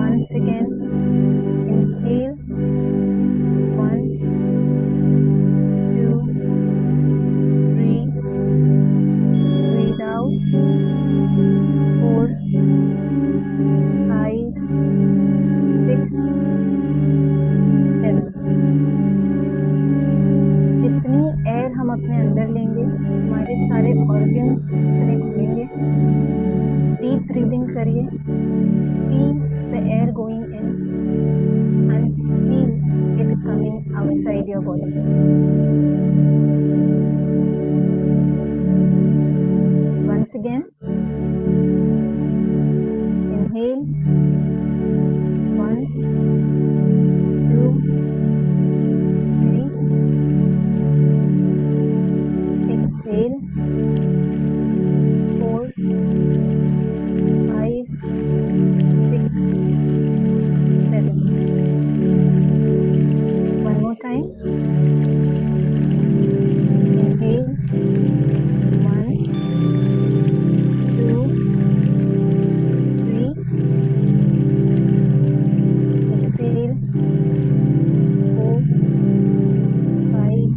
Once again, inhale 1 2 3. Breathe out 4 5 6 7. जितनी एयर हम अपने अंदर लेंगे हमारे सारे ऑर्गन्स इतने खुलेंगे. डीप ब्रीदिंग करिए. Feel the air going in and feel it coming outside your body. Once again, inhale 1 2 3. Exhale 4 5 6 7. One more time. Inhale 1 2 3. Exhale 4 5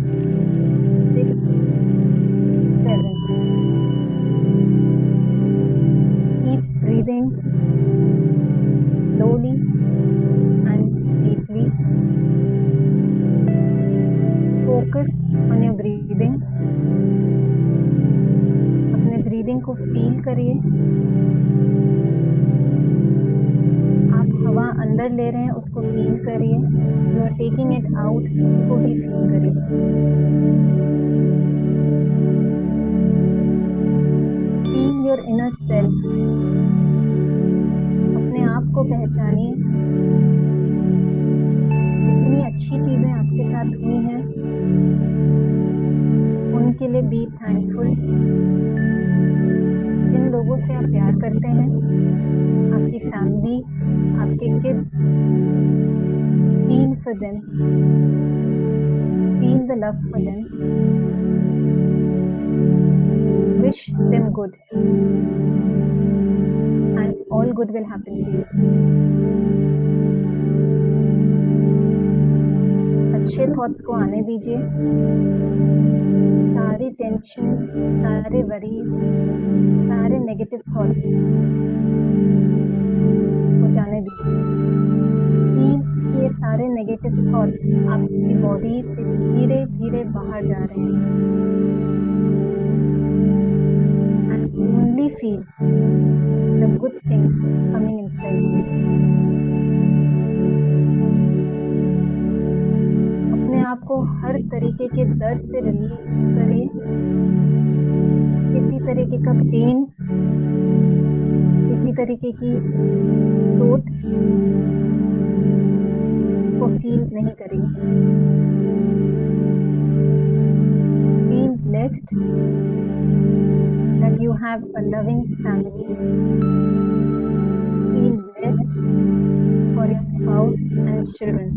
6 7. Keep breathing slowly and deeply. Focus on your breathing. अपने ब्रीदिंग को फील करिए. आप हवा अंदर ले रहे हैं उसको फील करिए. You are taking it out उसको भी फील करिए. Feel your inner self. अपने आप को पहचानिए. जितनी अच्छी चीजें आपके साथ हुई हैं उनके लिए बी थैंकफुल. जिन लोगों लोगों से आप प्यार करते हैं, आपकी फैमिली, आपके kids, feel for them, feel the love for them, wish them good, and all good will happen to you. अच्छे थॉट्स को आने दीजिए, सारी टेंशन, सारे वरीज, सारे नेगेटिव थॉट्स को जाने दीजिए। ये सारे नेगेटिव थॉट्स आपकी बॉडी से धीरे धीरे बाहर जा रहे हैं। And only feel the good things coming inside. आपको हर तरीके के दर्द से रिलीव करिए, किसी तरीके का पेन, किसी तरीके की चोट को फील नहीं करेंगे। Feel blessed that you have a loving family. Feel blessed for your spouse and children.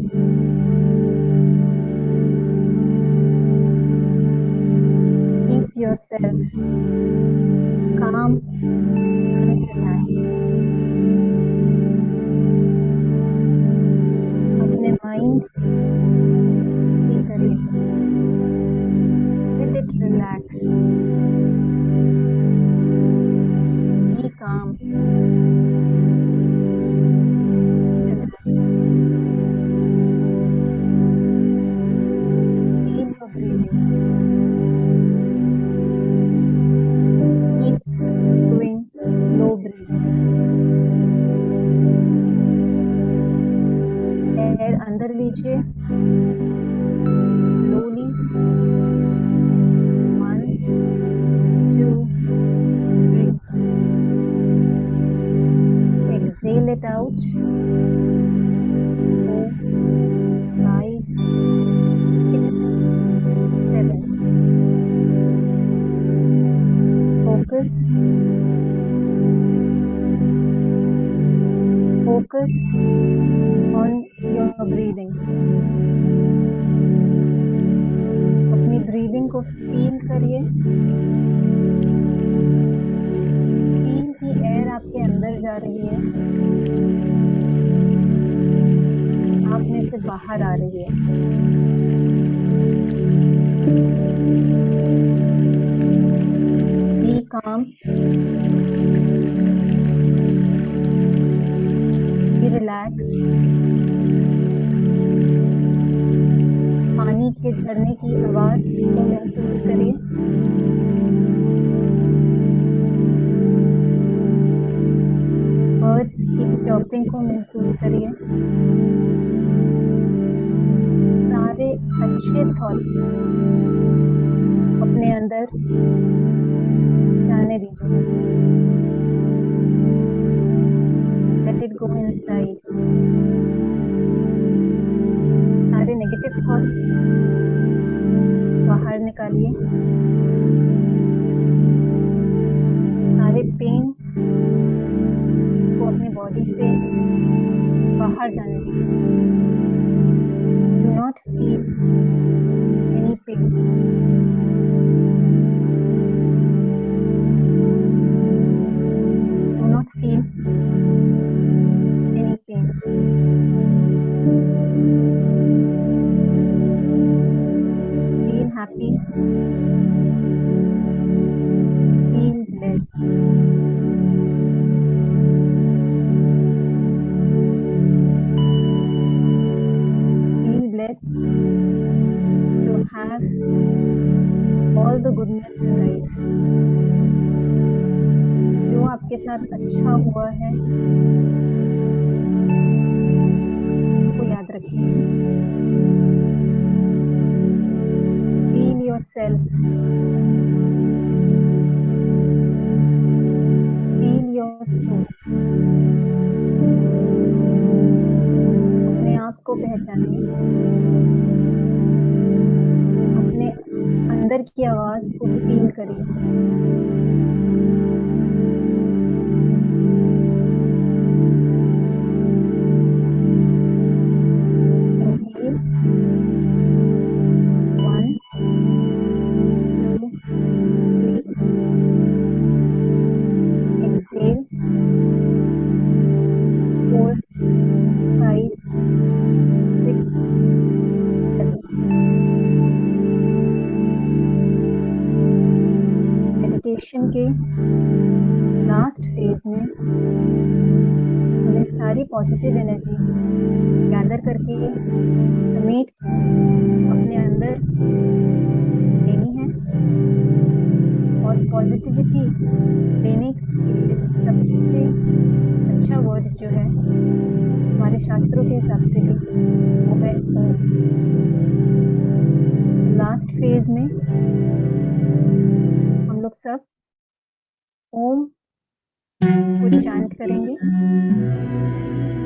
Yourself calm and relaxed. अपने माइंड फ्री करिए, let it relax, be calm, feel your breathing. अंदर लीजिए slowly, 1, 2, 3. Exhale it out, 4, 5, 6, 7. Focus on your breathing. अपनी ब्रीदिंग को फील करिए, फील की एयर आपके अंदर जा रही है, आप में से बाहर आ रही है। Be calm, be relaxed. पानी के झरने की आवाज को महसूस करिए, बर्ड्स की चॉपिंग को महसूस करिए, सारे अच्छे थॉट्स अपने अंदर जाने दीजिए, लेट इट गो इनसाइड। सारे नेगेटिव थॉट्स बाहर निकालिए, सारे पेन को अपनी बॉडी से बाहर जाने दीजिए। Do not feel any pain. Do not feel any pain. Feel happy, feel blessed. Feel blessed to have all the goodness in life. जो आपके साथ अच्छा हुआ है उसको याद रखिए। Feel yourself, feel your soul. अपने आप को पहचानिए, अपने अंदर की आवाज को फील करिए। के लास्ट फेज में हमें सारी पॉजिटिव एनर्जी गैदर करके समेट अपने अंदर लेनी है। और पॉजिटिविटी देने के लिए सबसे अच्छा वर्ड जो है हमारे शास्त्रों के हिसाब से भी वो है ओम। लास्ट फेज में हम लोग सब ओम को चैंट करेंगे।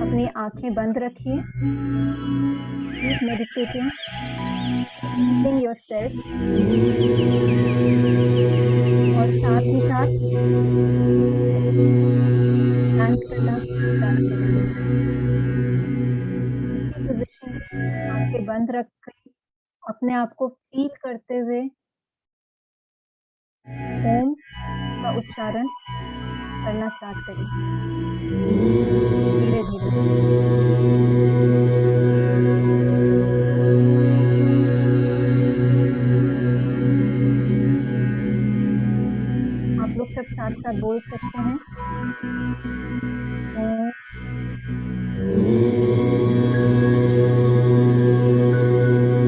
अपनी आंखें बंद रखिए। कीप मेडिटेटिंग, फीलिंग योरसेल्फ, और साथ ही साथ चैंट करना स्टार्ट करेंगे। इसी पोजीशन में आंखें बंद रख कर अपने आप को फील करते हुए ओम का उच्चारण करना स्टार्ट करें धीरे धीरे। आप लोग सब साथ साथ बोल सकते हैं ओम।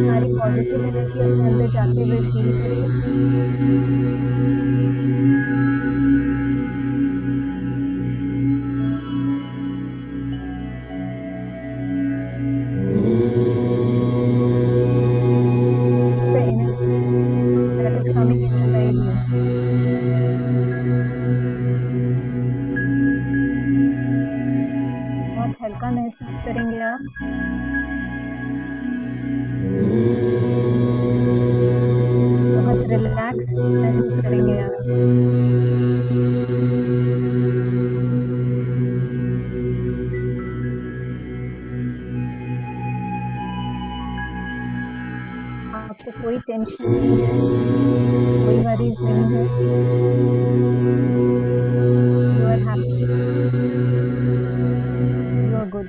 सारी पॉजिटिव एनर्जी अपने अंदर जाते हुए फील करें। बहुत हल्का महसूस करेंगे आप। बहुत रिलैक्स महसूस करेंगे आप। आपको कोई टेंशन नहीं है, कोई वरीज नहीं है। You are happy, you are good.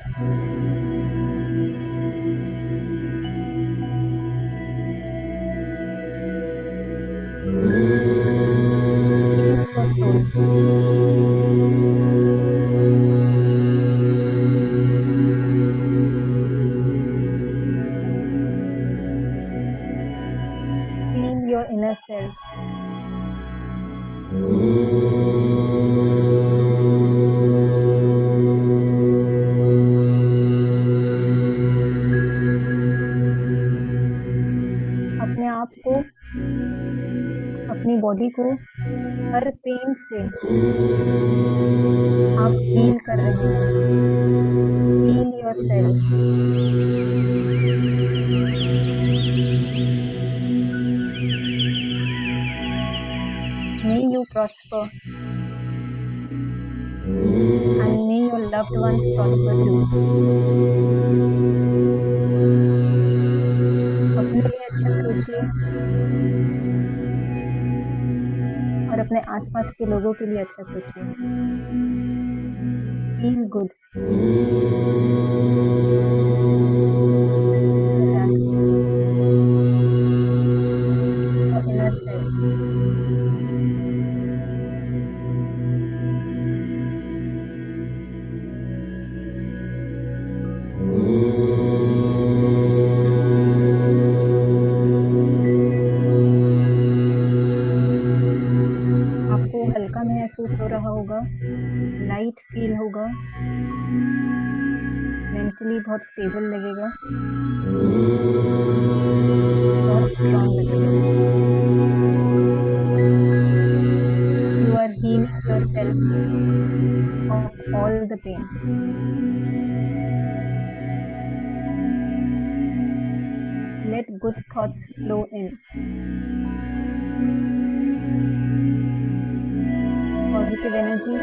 Feel your inner self. अपने आप को, अपनी बॉडी को हर पेन से आप हील कर रहे हैं। Heal yourself. May you prosper, and may your loved ones prosper too. अपने लिए अच्छा सोचिए और अपने आसपास के लोगों के लिए अच्छा सोचिए। Feel good. Relax. Your inner self. आपको हल्का महसूस हो रहा होगा, लाइट फील होगा, मेंटली बहुत स्टेबल लगेगा, बहुत स्ट्रॉन्ग लगेगा। You are healing yourself of all the pain. Let good thoughts flow in. Positive energy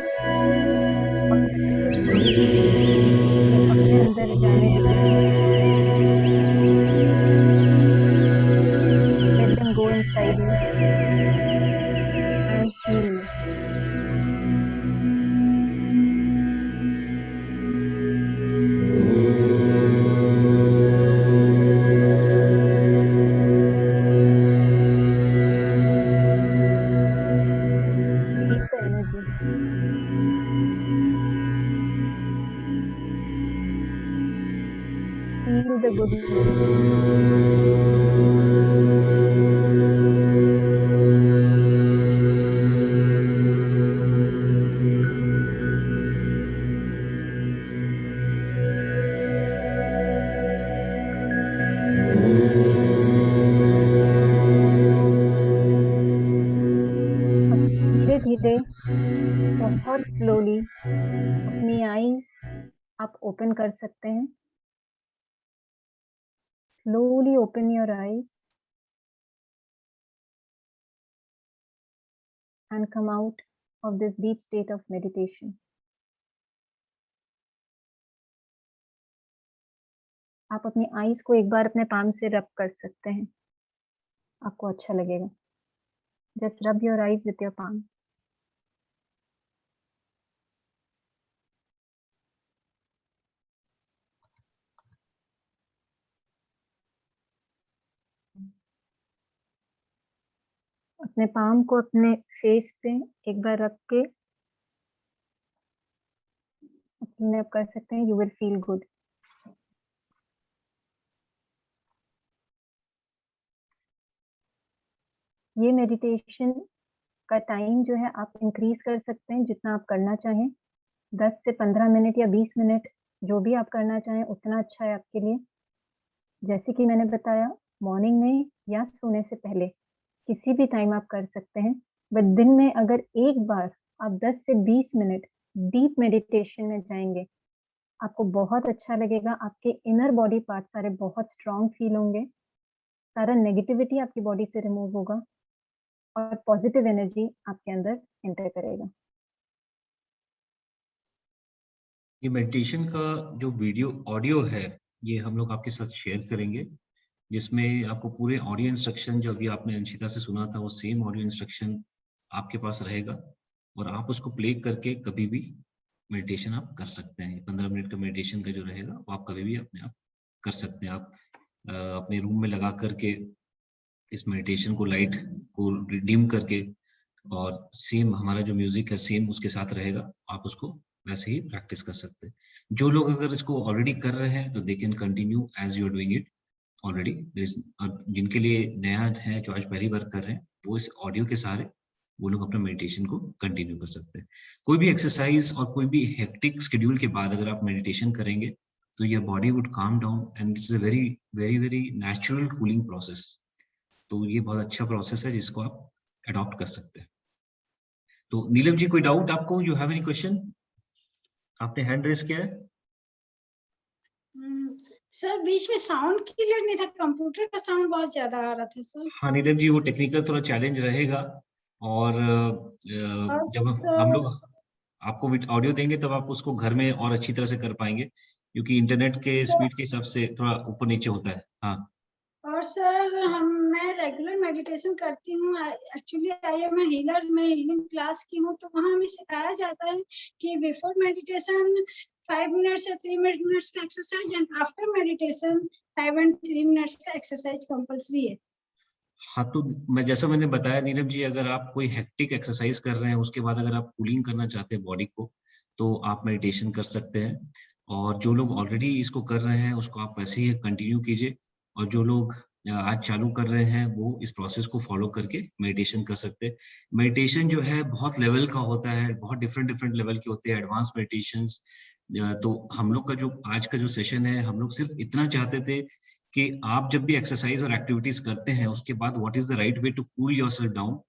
अपने अंदर जाने let them go inside you and heal you. a good night. धीरे धीरे बहुत स्लोली अपनी आईज आप ओपन कर सकते हैं. Slowly open your eyes and come out of this deep state of meditation. आप अपनी आईज को एक बार अपने पाम से रब कर सकते हैं. आपको अच्छा लगेगा. Just rub your eyes with your palm. अपने पाम को अपने फेस पे एक बार रख के अपने आप कर सकते हैं. You will feel good. ये मेडिटेशन का टाइम जो है आप इंक्रीज कर सकते हैं जितना आप करना चाहें. 10 से 15 मिनट या 20 मिनट जो भी आप करना चाहें उतना अच्छा है आपके लिए. जैसे कि मैंने बताया मॉर्निंग में या सोने से पहले किसी भी टाइम आप कर सकते हैं. बट दिन में अगर एक बार आप 10 से 20 मिनट डीप मेडिटेशन में जाएंगे आपको बहुत अच्छा लगेगा. आपके इनर बॉडी पार्ट सारे बहुत स्ट्रांग फील होंगे. सारा नेगेटिविटी आपकी बॉडी से रिमूव होगा और पॉजिटिव एनर्जी आपके अंदर एंटर करेगा. ये मेडिटेशन का जो वीडियो ऑडियो है ये हम लोग आपके साथ शेयर करेंगे, जिसमें आपको पूरे ऑडियो इंस्ट्रक्शन जो अभी आपने अंशिता से सुना था वो सेम ऑडियो इंस्ट्रक्शन आपके पास रहेगा और आप उसको प्ले करके कभी भी मेडिटेशन आप कर सकते हैं. 15 मिनट का मेडिटेशन का जो रहेगा वो आप कभी भी अपने आप कर सकते हैं. आप अपने रूम में लगा करके इस मेडिटेशन को लाइट को डिम करके और सेम हमारा जो म्यूजिक है सेम उसके साथ रहेगा. आप उसको वैसे ही प्रैक्टिस कर सकते हैं. जो लोग अगर इसको ऑलरेडी कर रहे हैं तो they can continue as you are doing it already. जिनके लिए नया है जो आज पहली बार कर रहे हैं वो इस ऑडियो के सहारे वो लोग अपना मेडिटेशन को कंटिन्यू कर सकते हैं. कोई भी एक्सरसाइज और कोई भी हेक्टिक शेड्यूल के बाद अगर आप मेडिटेशन करेंगे तो your body would calm down and it's a very very very natural cooling process. तो ये बहुत अच्छा प्रोसेस है जिसको आप अडॉप्ट कर सकते हैं. तो नीलम जी कोई डाउट आपको? You have any question? आपने हैंड रेस किया है. सर बीच में साउंड क्लियर नहीं था. कंप्यूटर का साउंड बहुत ज्यादा आ रहा था सर. हाँ नीलम जी वो टेक्निकल थोड़ा चैलेंज रहेगा और जब हम लोग आपको ऑडियो देंगे तब आप उसको घर में और अच्छी तरह से कर पाएंगे क्योंकि इंटरनेट के स्पीड के हिसाब से थोड़ा ऊपर नीचे होता है. हाँ और सर मैं रेगुलर मेडिटेशन करती हूँ. Actually I am healer. मैं हीलिंग क्लास की हूँ तो वहाँ हमें सिखाया जाता है कि बिफोर मेडिटेशन 5 मिनट्स या 3 मिनट्स का exercise and after meditation 5 and 3 minutes का एक्सरसाइज कंपल्सरी है. हाँ तो मैं जैसा मैंने बताया नीलम जी अगर आप कोई हेक्टिक एक्सरसाइज कर रहे हैं उसके बाद अगर आप कूलिंग करना चाहते हैं बॉडी को तो आप मेडिटेशन कर सकते हैं. और जो लोग ऑलरेडी इसको कर रहे हैं उसको आप वैसे ही कंटिन्यू कीजिए और जो लोग आज चालू कर रहे हैं वो इस प्रोसेस को फॉलो करके मेडिटेशन कर सकते हैं. मेडिटेशन जो है बहुत लेवल का होता है, बहुत डिफरेंट लेवल के होते हैं एडवांस मेडिटेशंस. तो हम लोग का जो आज का जो सेशन है हम लोग सिर्फ इतना चाहते थे कि आप जब भी एक्सरसाइज और एक्टिविटीज करते हैं उसके बाद what is the right way to cool yourself down.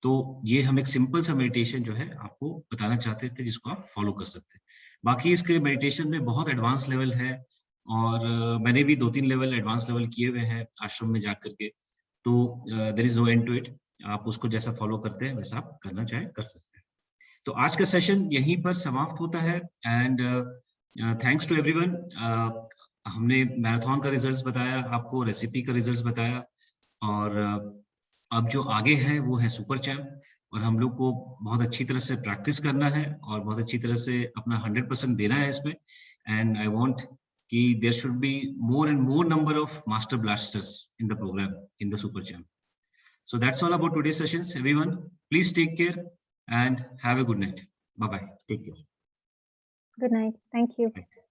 तो ये हम एक सिंपल सा मेडिटेशन जो है आपको बताना चाहते थे जिसको आप फॉलो कर सकते हैं. बाकी इसके मेडिटेशन में बहुत एडवांस लेवल है और मैंने भी 2-3 लेवल एडवांस लेवल किए हुए हैं आश्रम में जा करके. तो there is no end to it. आप उसको जैसा फॉलो करते हैं वैसा आप करना चाहे कर सकते हैं. तो आज का सेशन यहीं पर समाप्त होता है एंड थैंक्स टू एवरीवन. हमने मैराथन का रिजल्ट्स बताया आपको, रेसिपी का रिजल्ट्स बताया और अब जो आगे है वो है सुपर चैम्प और हम लोग को बहुत अच्छी तरह से प्रैक्टिस करना है और बहुत अच्छी तरह से अपना 100% देना है इसमें. एंड आई वांट कि there should be more and more number of master blasters in the programme in the super champ. So that's all about today's sessions. Everyone, please take care and have a good night. Bye bye. Take care. Good night. Thank you. Bye.